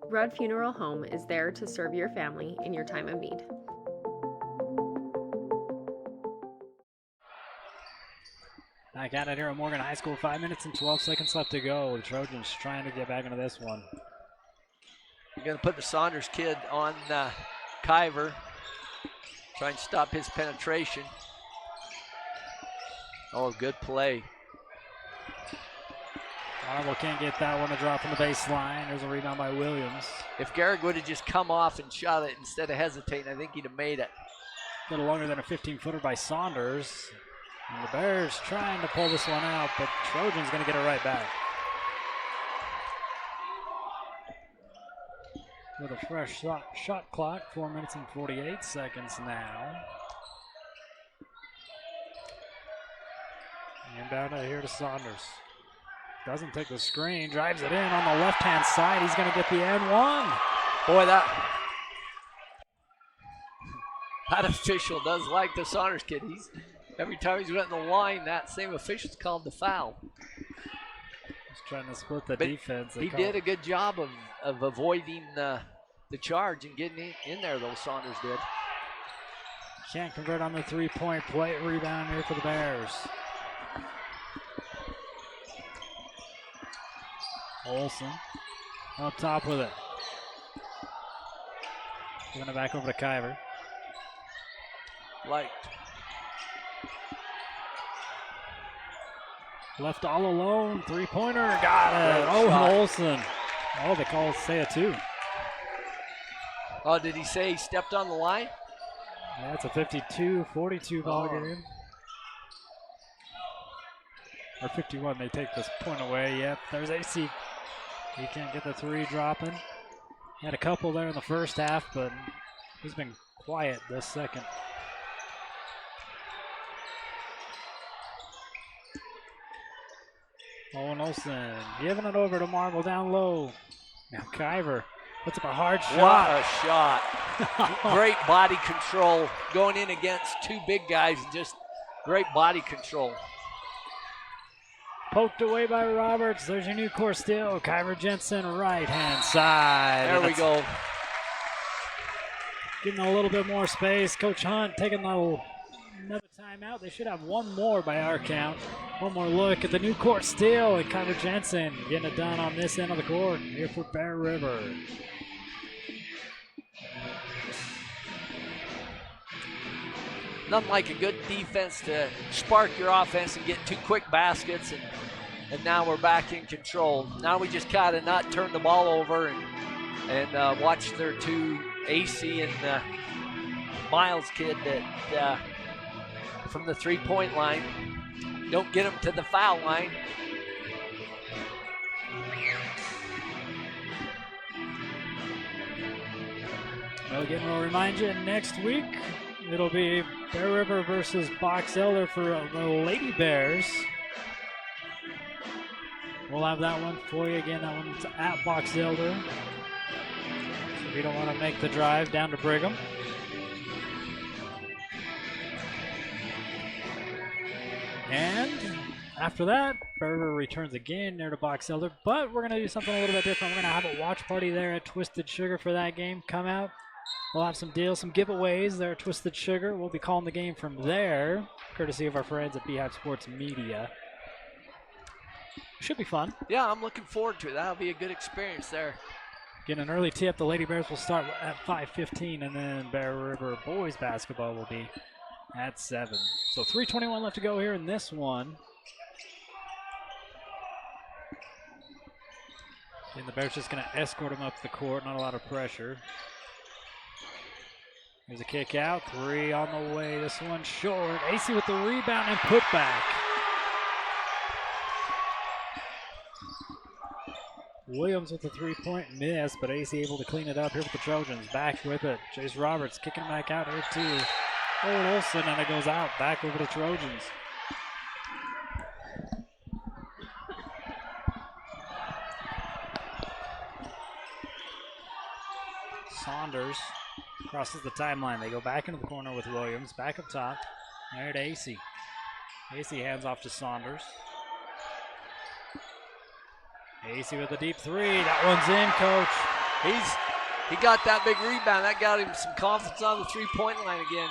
Rudd Funeral Home is there to serve your family in your time of need. back at it here at Morgan High School. 5 minutes and 12 seconds left to go. The Trojans trying to get back into this one. You're going to put the Saunders kid on Kyver. Trying to stop his penetration. Oh, good play. Marble can't get that one to drop from the baseline. There's a rebound by Williams. If Garrick would have just come off and shot it instead of hesitating, I think he'd have made it. A little longer than a 15-footer by Saunders. And the Bears trying to pull this one out, but Trojans going to get it right back. With a fresh shot clock, 4 minutes and 48 seconds now. Inbound here to Saunders. Doesn't take the screen, drives it in on the left-hand side. He's going to get the N1. Boy, that official does like the Saunders kid. Every time he's went in the line, that same official's called the foul. He's trying to split the defense. He did a good job of avoiding the charge and getting in there, though, Saunders did. Can't convert on the three-point play. Rebound here for the Bears. Olsen up top with it. Giving it back over to Kyver. Light. Left all alone. Three-pointer. Got it. Oh, Olsen. Oh, they call say it too. Oh, did he say he stepped on the line? Yeah, it's a 52-42 ball game. Or 51, they take this point away. Yep, there's AC. He can't get the three dropping. Had a couple there in the first half, but he's been quiet this second. Owen Olsen giving it over to Marble down low. Now Kyver puts up a hard shot. What a shot. Great body control going in against two big guys and just great body control. Poked away by Roberts. There's your new core still. Kyver Jensen, right-hand side. There we go. Getting a little bit more space. Coach Hunt taking another timeout. They should have one more by our count. One more look at the new court still. And Kyver Jensen getting it done on this end of the court here for Bear River. Nothing like a good defense to spark your offense and get two quick baskets, and now we're back in control. Now we just gotta not turn the ball over and watch their two AC and Miles kid that from the three-point line. Don't get them to the foul line. Well, again, we'll remind you next week it'll be Bear River versus Box Elder for the Lady Bears. We'll have that one for you. Again, that one's at Box Elder. So if you don't want to make the drive down to Brigham. And after that, Bear River returns again there to Box Elder. But we're going to do something a little bit different. We're going to have a watch party there at Twisted Sugar for that game. Come out. We'll have some deals, some giveaways there at Twisted Sugar. We'll be calling the game from there, courtesy of our friends at Beehive Sports Media. Should be fun. Yeah, I'm looking forward to it. That'll be a good experience there. Getting an early tip. The Lady Bears will start at 5:15, and then Bear River boys basketball will be at 7. So 3:21 left to go here in this one. And the Bears just going to escort them up the court. Not a lot of pressure. There's a kick out. 3 on the way. This one short. AC with the rebound and putback. Williams with the three-point miss, but AC able to clean it up here with the Trojans. Back with it. Chase Roberts kicking back out here too. Owen Olsen, and it goes out. Back over to Trojans. Saunders crosses the timeline. They go back into the corner with Williams. Back up top. There to AC. AC hands off to Saunders. AC with a deep 3. That one's in, Coach. He got that big rebound. That got him some confidence on the three-point line again.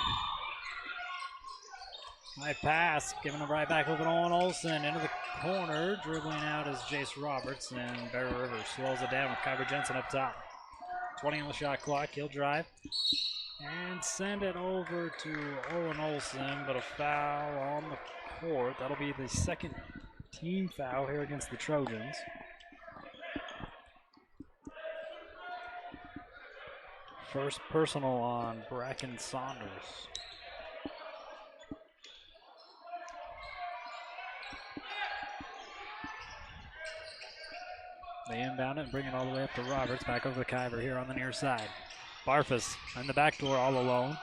High pass, giving it right back over to Owen Olsen into the corner. Dribbling out is Jace Roberts, and Bear River slows it down with Kyber Jensen up top. 20 on the shot clock. He'll drive and send it over to Owen Olsen, but a foul on the court. That'll be the second team foul here against the Trojans. First personal on Bracken Saunders. They inbound it and bring it all the way up to Roberts. Back over to Kyber here on the near side. Barfus on the back door all alone.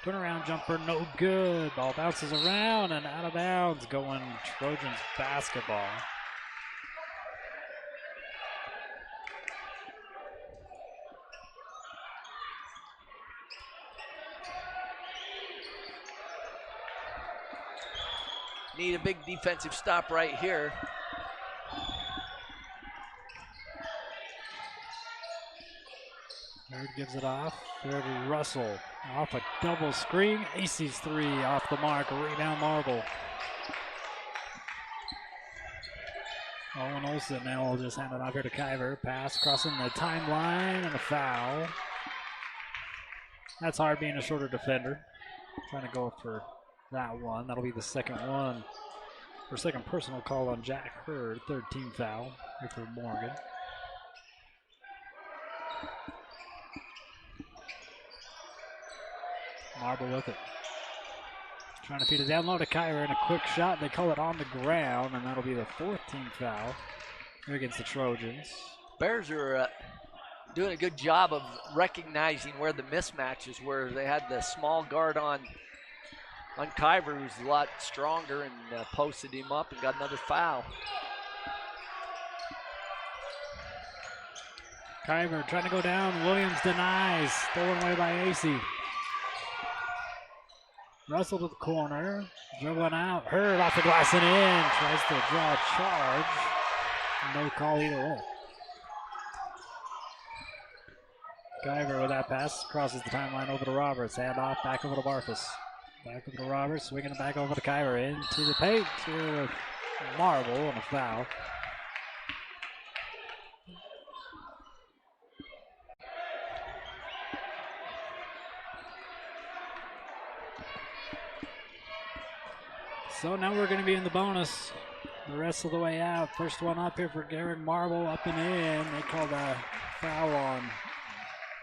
Turnaround jumper, no good. Ball bounces around and out of bounds, going Trojans basketball. Need a big defensive stop right here. Bird gives it off. There to Russell. Off a double screen. Acey's three off the mark. A rebound Marble. Owen Olsen now will just hand it off here to Kyber. Pass crossing the timeline and a foul. That's hard being a shorter defender. Trying to go for that one. That'll be the second one. Or second personal call on Jack Hurd. Third team foul here for Morgan. Marble with it. Trying to feed it down low to Kyber and a quick shot. They call it on the ground, and that'll be the fourth team foul here against the Trojans. Bears are doing a good job of recognizing where the mismatches were. They had the small guard on Kyber, who's a lot stronger, and posted him up and got another foul. Kyber trying to go down. Williams denies. Stolen away by Acey. Russell to the corner, dribbling out. Hurd off the glass and in. Tries to draw a charge. No call either way. Kyber with that pass crosses the timeline over to Roberts. Hand off back over to Barfus. Back over to Roberts, swinging it back over to Kyber. Into the paint to Marble and a foul. So now we're going to be in the bonus the rest of the way out. First one up here for Garrett Marble, up and in. They called a foul on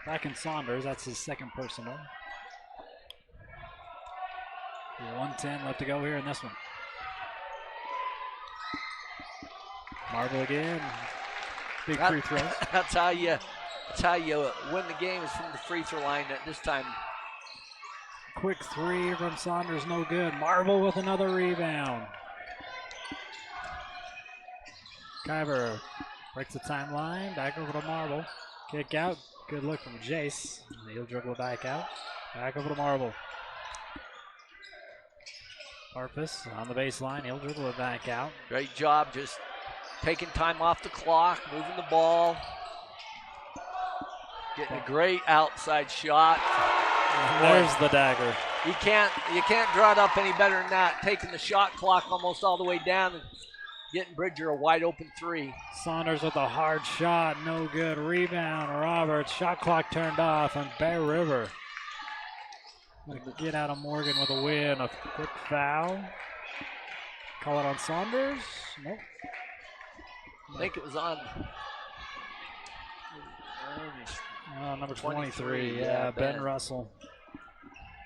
Bracken Saunders. That's his second personal. 1:10 left to go here in this one. Marble again. Big free throws. That's how you win the game, is from the free throw line at this time. Quick three from Saunders, no good. Marble with another rebound. Kyber breaks the timeline, back over to Marble. Kick out, good look from Jace. He'll dribble it back out. Back over to Marble. Barfus on the baseline, he'll dribble it back out. Great job just taking time off the clock, moving the ball. Getting a great outside shot. There's the dagger. You can't draw it up any better than that. Taking the shot clock almost all the way down and getting Bridger a wide open three. Saunders with a hard shot, no good. Rebound, Roberts. Shot clock turned off on Bear River. Get out of Morgan with a win. A quick foul. Call it on Saunders? Nope. I think it was on number 23. Yeah, Ben Russell.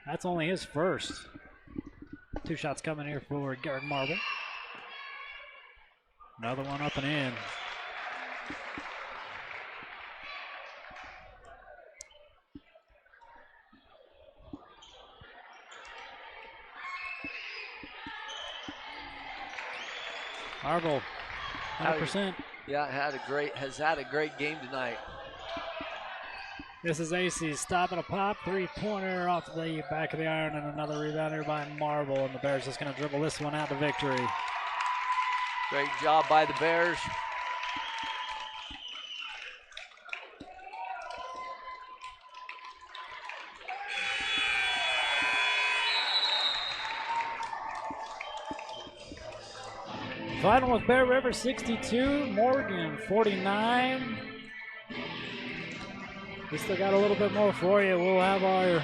That's only his first. Two shots coming here for Garrett Marble. Another one up and in. Marble, 100%. Yeah, has had a great game tonight. This is AC stopping a pop, three-pointer off the back of the iron, and another rebound here by Marble, and the Bears just going to dribble this one out to victory. Great job by the Bears. Final with Bear River 62, Morgan 49. We still got a little bit more for you. We'll have our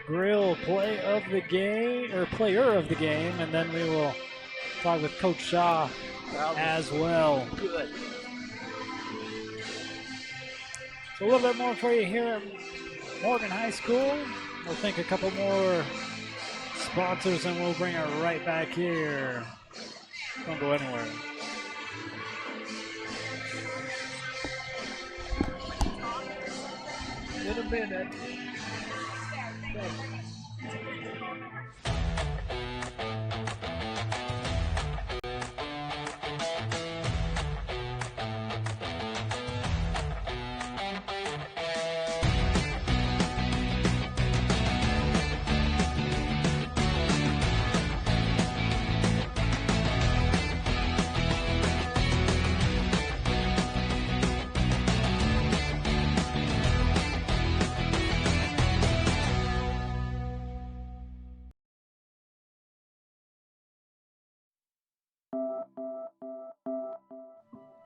grill play of the game, or player of the game, and then we will talk with Coach Shaw as well. Good. So a little bit more for you here at Morgan High School. We'll think a couple more sponsors and we'll bring it right back here. Don't go anywhere. In a minute.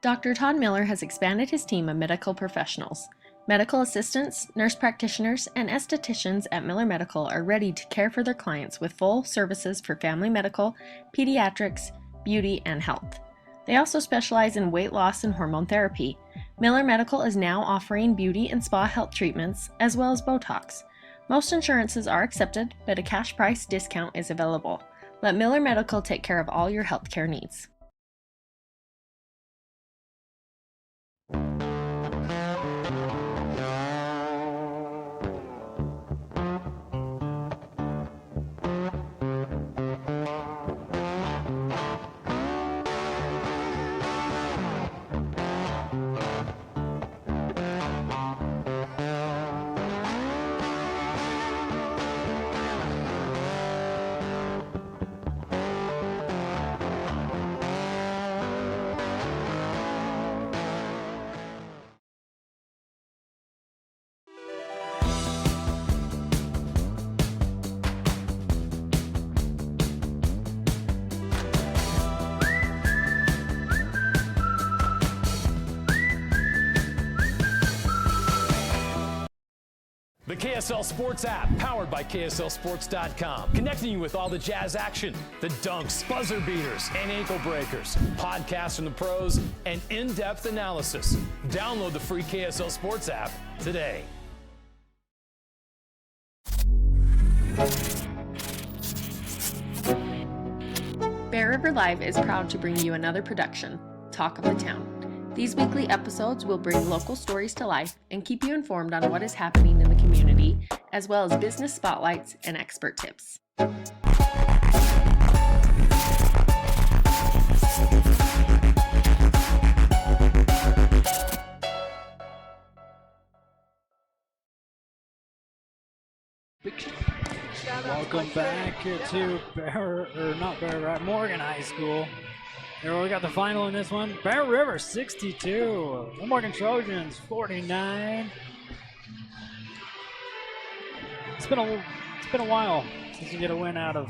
Dr. Todd Miller has expanded his team of medical professionals. Medical assistants, nurse practitioners, and estheticians at Miller Medical are ready to care for their clients with full services for family medical, pediatrics, beauty, and health. They also specialize in weight loss and hormone therapy. Miller Medical is now offering beauty and spa health treatments, as well as Botox. Most insurances are accepted, but a cash price discount is available. Let Miller Medical take care of all your healthcare needs. The KSL Sports app, powered by KSLSports.com. Connecting you with all the Jazz action, the dunks, buzzer beaters, and ankle breakers, podcasts from the pros, and in-depth analysis. Download the free KSL Sports app today. Bear River Live is proud to bring you another production, Talk of the Town. These weekly episodes will bring local stories to life and keep you informed on what is happening in the community, as well as business spotlights and expert tips. Welcome back to Morgan High School. Here we got the final in this one. Bear River 62, the Morgan Trojans 49. It's been a while since you get a win out of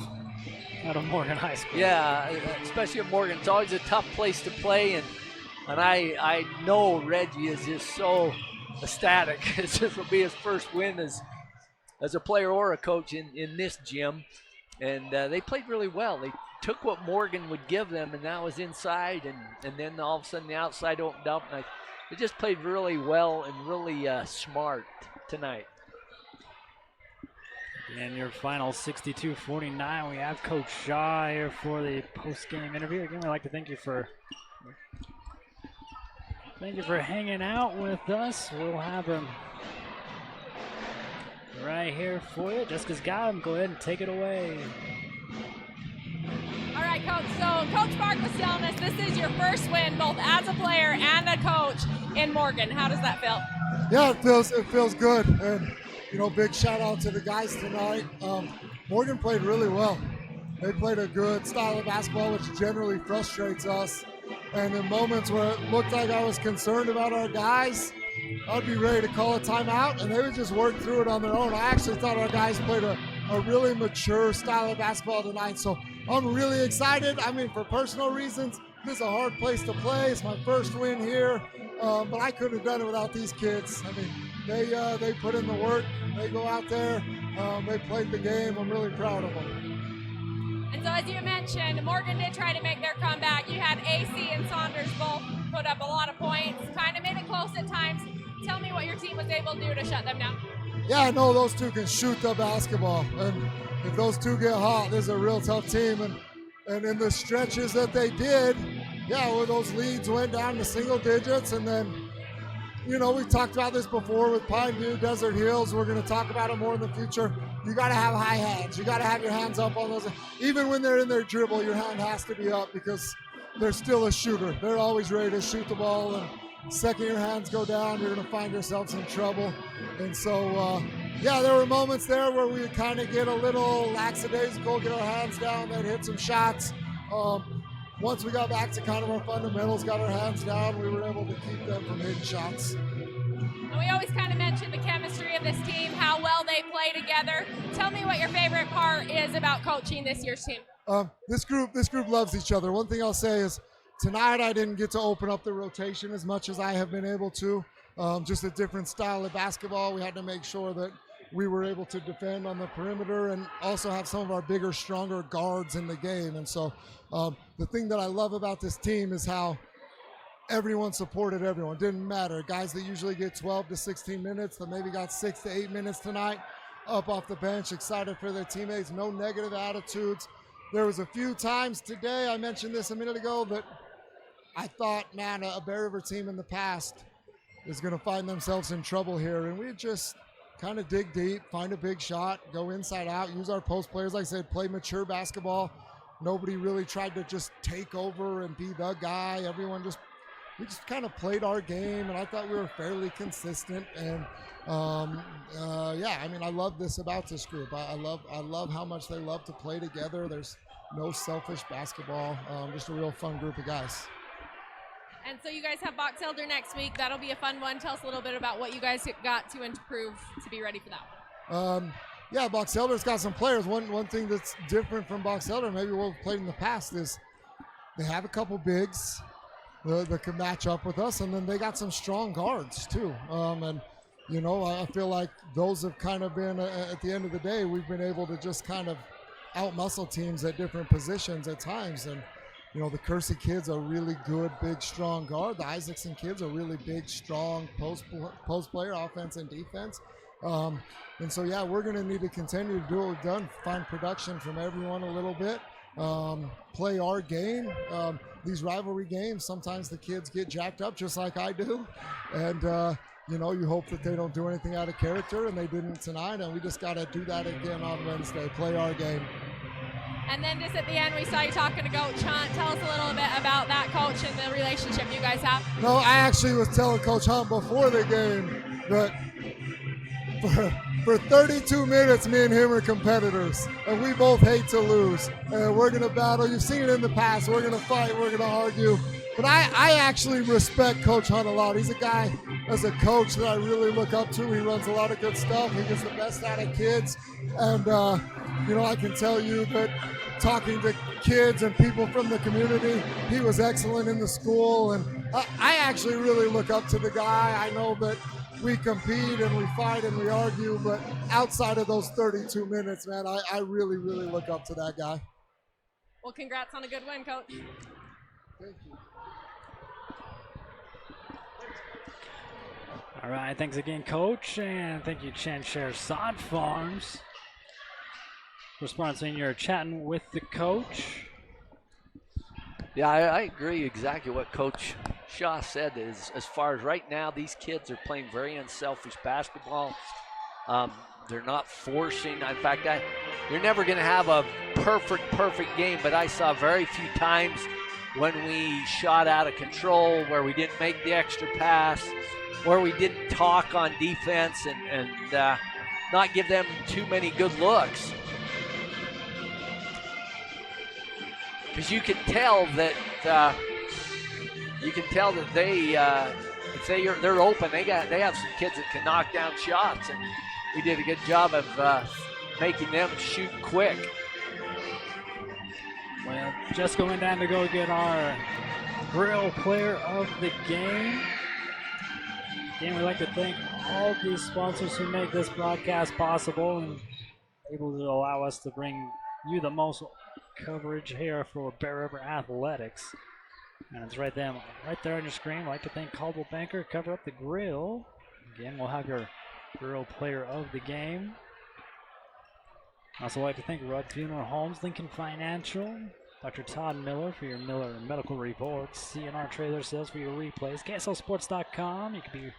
Morgan High School. Yeah, especially at Morgan. It's always a tough place to play, and I know Reggie is just so ecstatic. This will be his first win as a player or a coach in this gym, and they played really well. They took what Morgan would give them, and that was inside, and then all of a sudden the outside opened up, and they just played really well and really smart tonight. And your final 62-49, we have Coach Shaw here for the post-game interview. Again, we'd like to thank you for hanging out with us. We'll have him right here for you. Jessica's got him. Go ahead and take it away. All right, Coach. So Coach Mark was telling us this is your first win, both as a player and a coach in Morgan. How does that feel? Yeah, it feels good, and big shout out to the guys tonight. Morgan played really well. They played a good style of basketball, which generally frustrates us. And in moments where it looked like I was concerned about our guys, I'd be ready to call a timeout, and they would just work through it on their own. I actually thought our guys played a really mature style of basketball tonight, so I'm really excited. I mean, for personal reasons, this is a hard place to play. It's my first win here, but I couldn't have done it without these kids. I mean, they put in the work. They go out there. They played the game. I'm really proud of them. And so as you mentioned, Morgan did try to make their comeback. You had AC and Saunders both put up a lot of points, kind of made it close at times. Tell me what your team was able to do to shut them down. Yeah, I know those two can shoot the basketball. And if those two get hot, this is a real tough team. And in the stretches that they did, yeah, where those leads went down to single digits. And then, you know, we've talked about this before with Pine View, Desert Hills. We're going to talk about it more in the future. You got to have high hands. You got to have your hands up on those. Even when they're in their dribble, your hand has to be up because they're still a shooter. They're always ready to shoot the ball. And second your hands go down, you're going to find yourselves in trouble. And so, yeah, there were moments there where we would kind of get a little lackadaisical, get our hands down, then hit some shots. Once we got back to kind of our fundamentals, got our hands down, we were able to keep them from hitting shots. And we always kind of mention the chemistry of this team, how well they play together. Tell me what your favorite part is about coaching this year's team. This group loves each other. One thing I'll say is tonight I didn't get to open up the rotation as much as I have been able to. Just a different style of basketball. We had to make sure that we were able to defend on the perimeter and also have some of our bigger, stronger guards in the game. And so the thing that I love about this team is how everyone supported everyone. Didn't matter. Guys that usually get 12 to 16 minutes that maybe got 6 to 8 minutes tonight up off the bench, excited for their teammates, no negative attitudes. There was a few times today, I mentioned this a minute ago, that I thought, man, a Bear River team in the past is going to find themselves in trouble here. And we just kind of dig deep, find a big shot, go inside out, use our post players, like I said, play mature basketball. Nobody really tried to just take over and be the guy. We just kind of played our game, and I thought we were fairly consistent. And yeah, I mean, I love this about this group. I love how much they love to play together. There's no selfish basketball. Just a real fun group of guys. And so you guys have Box Elder next week. That'll be a fun one. Tell us a little bit about what you guys got to improve to be ready for that one. Yeah, Box Elder's got some players. One thing that's different from Box Elder, maybe what we've played in the past, is they have a couple bigs that can match up with us, and then they got some strong guards too. And you know, I feel like those have kind of been, at the end of the day, we've been able to just kind of out-muscle teams at different positions at times. And you know, the Kersey kids are really good, big, strong guard. The Isaacson kids are really big, strong post player, offense and defense. And so, yeah, we're going to need to continue to do what we've done, find production from everyone a little bit, play our game. These rivalry games, sometimes the kids get jacked up just like I do. And, you know, you hope that they don't do anything out of character, and they didn't tonight. And we just got to do that again on Wednesday, play our game. And then just at the end, we saw you talking to Coach Hunt. Tell us a little bit about that, Coach, and the relationship you guys have. No, I actually was telling Coach Hunt before the game that for 32 minutes, me and him are competitors, and we both hate to lose. And we're going to battle. You've seen it in the past. We're going to fight. We're going to argue. But I actually respect Coach Hunt a lot. He's a guy, as a coach, that I really look up to. He runs a lot of good stuff. He gets the best out of kids. And, you know, I can tell you that talking to kids and people from the community, he was excellent in the school. And I actually really look up to the guy. I know that we compete and we fight and we argue, but outside of those 32 minutes, man, I really, really look up to that guy. Well, congrats on a good win, Coach. Thank you. All right, thanks again, Coach, and thank you, Chanshare Sod Farms, for sponsoring your Chatting with the Coach. Yeah, I agree exactly what Coach Shaw said. Is as far as right now, these kids are playing very unselfish basketball. They're not forcing. In fact, you're never going to have a perfect game, but I saw very few times when we shot out of control, where we didn't make the extra pass, where we didn't talk on defense and not give them too many good looks. Because you can tell that if they're open, they have some kids that can knock down shots, and we did a good job of making them shoot quick. Well, just going down to go get our Grill Player of the Game. Again, we'd like to thank all these sponsors who make this broadcast possible and able to allow us to bring you the most coverage here for Bear River Athletics. And it's right there on your screen. I'd like to thank Caldwell Banker, Cover Up the Grill. Again, we'll have your Grill Player of the Game. Also like to thank Rudd Funeral Homes, Lincoln Financial, Dr. Todd Miller for your Miller Medical Reports, CNR Trailer Sales for your replays, KSLSports.com. You can be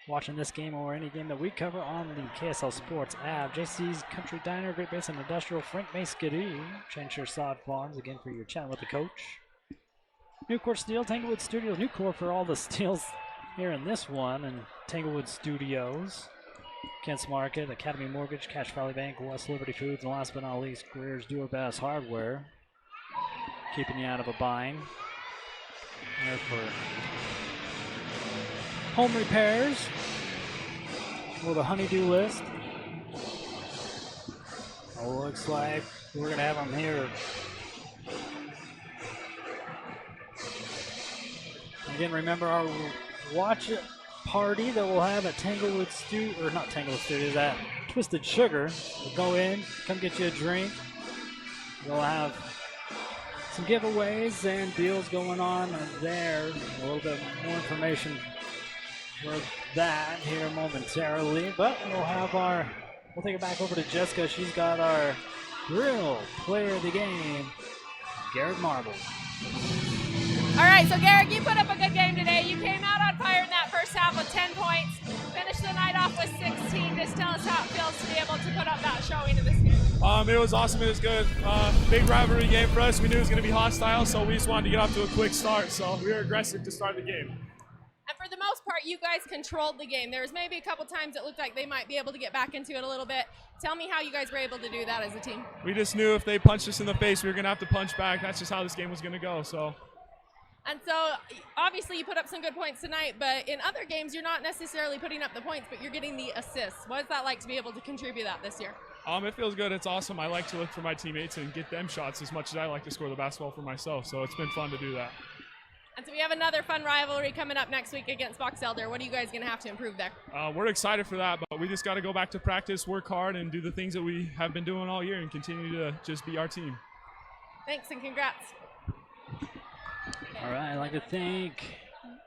watching this game or any game that we cover on the KSL Sports app. JC's Country Diner, Great Basin Industrial, Frank May Skidoo, Chanshire Sod Farms, again for your chat with the coach. Nucor Steel, Tanglewood Studios, Nucor for all the steels here in this one, and Tanglewood Studios. Kent's Market, Academy Mortgage, Cache Valley Bank, West Liberty Foods, and last but not least, Greer's Do Our Best Hardware. Keeping you out of a bind. There for home repairs. For the honeydew list. Looks like we're going to have them here. Again, remember our watch it party that we'll have at Tanglewood Studios, at Twisted Sugar. We'll go in, come get you a drink. We'll have some giveaways and deals going on there. A little bit more information for that here momentarily. But we'll take it back over to Jessica. She's got our Grill Player of the Game, Garrett Marble. All right, so Garrett, you put up a good game today. You came out on fire in that first half with 10 points. Finished the night off with 16. Just tell us how it feels to be able to put up that showing in this game. It was awesome. It was good. Big rivalry game for us. We knew it was going to be hostile, so we just wanted to get off to a quick start. So we were aggressive to start the game. And for the most part, you guys controlled the game. There was maybe a couple times it looked like they might be able to get back into it a little bit. Tell me how you guys were able to do that as a team. We just knew if they punched us in the face, we were going to have to punch back. That's just how this game was going to go. And so, obviously, you put up some good points tonight, but in other games, you're not necessarily putting up the points, but you're getting the assists. What is that like to be able to contribute that this year? It feels good. It's awesome. I like to look for my teammates and get them shots as much as I like to score the basketball for myself, so it's been fun to do that. And so we have another fun rivalry coming up next week against Box Elder. What are you guys going to have to improve there? We're excited for that, but we just got to go back to practice, work hard, and do the things that we have been doing all year and continue to just be our team. Thanks, and congrats. All right, I'd like to thank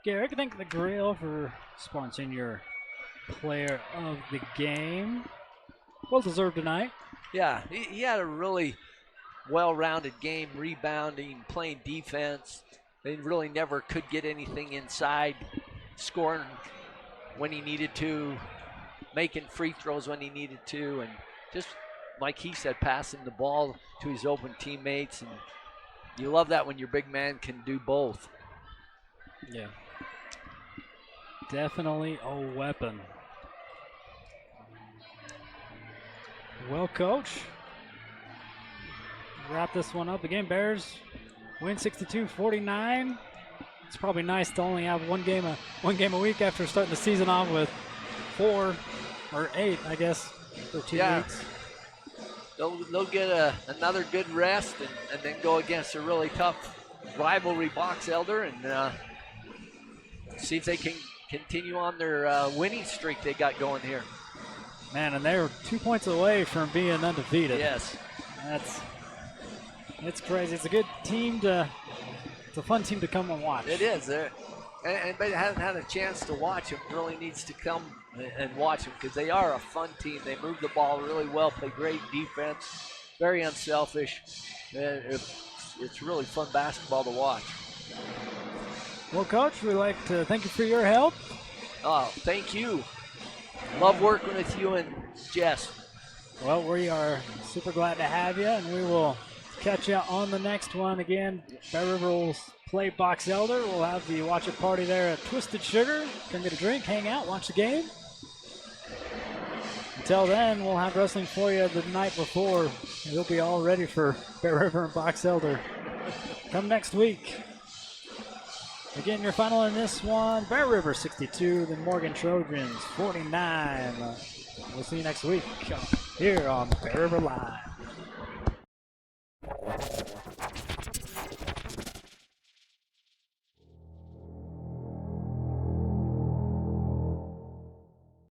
Garrett. Thank the Grill for sponsoring your Player of the Game. Well deserved tonight. Yeah, he had a really well-rounded game, rebounding, playing defense. They really never could get anything inside, scoring when he needed to, making free throws when he needed to, and just like he said, passing the ball to his open teammates. And you love that when your big man can do both. Yeah. Definitely a weapon. Well, Coach, wrap this one up. Again, Bears win 62-49. It's probably nice to only have one game a week after starting the season off with 4 or 8, I guess, for 2 weeks. They'll get another good rest and then go against a really tough rivalry, Box Elder, and see if they can continue on their winning streak they got going here. Man, and they were 2 points away from being undefeated. Yes. It's crazy. It's a good team it's a fun team to come and watch. It is. Anybody that hasn't had a chance to watch them really needs to come and watch them because they are a fun team. They move the ball really well, play great defense, very unselfish. It's really fun basketball to watch. Well, Coach, we'd like to thank you for your help. Oh, thank you. Love working with you and Jess. Well, we are super glad to have you, and we will catch you on the next one. Again, Bear River will play Box Elder. We'll have the watch it party there at Twisted Sugar. Come get a drink, hang out, watch the game. Until then, we'll have wrestling for you the night before. We'll be all ready for Bear River and Box Elder. Come next week. Again, your final in this one, Bear River 62, the Morgan Trojans 49. We'll see you next week here on Bear River Live.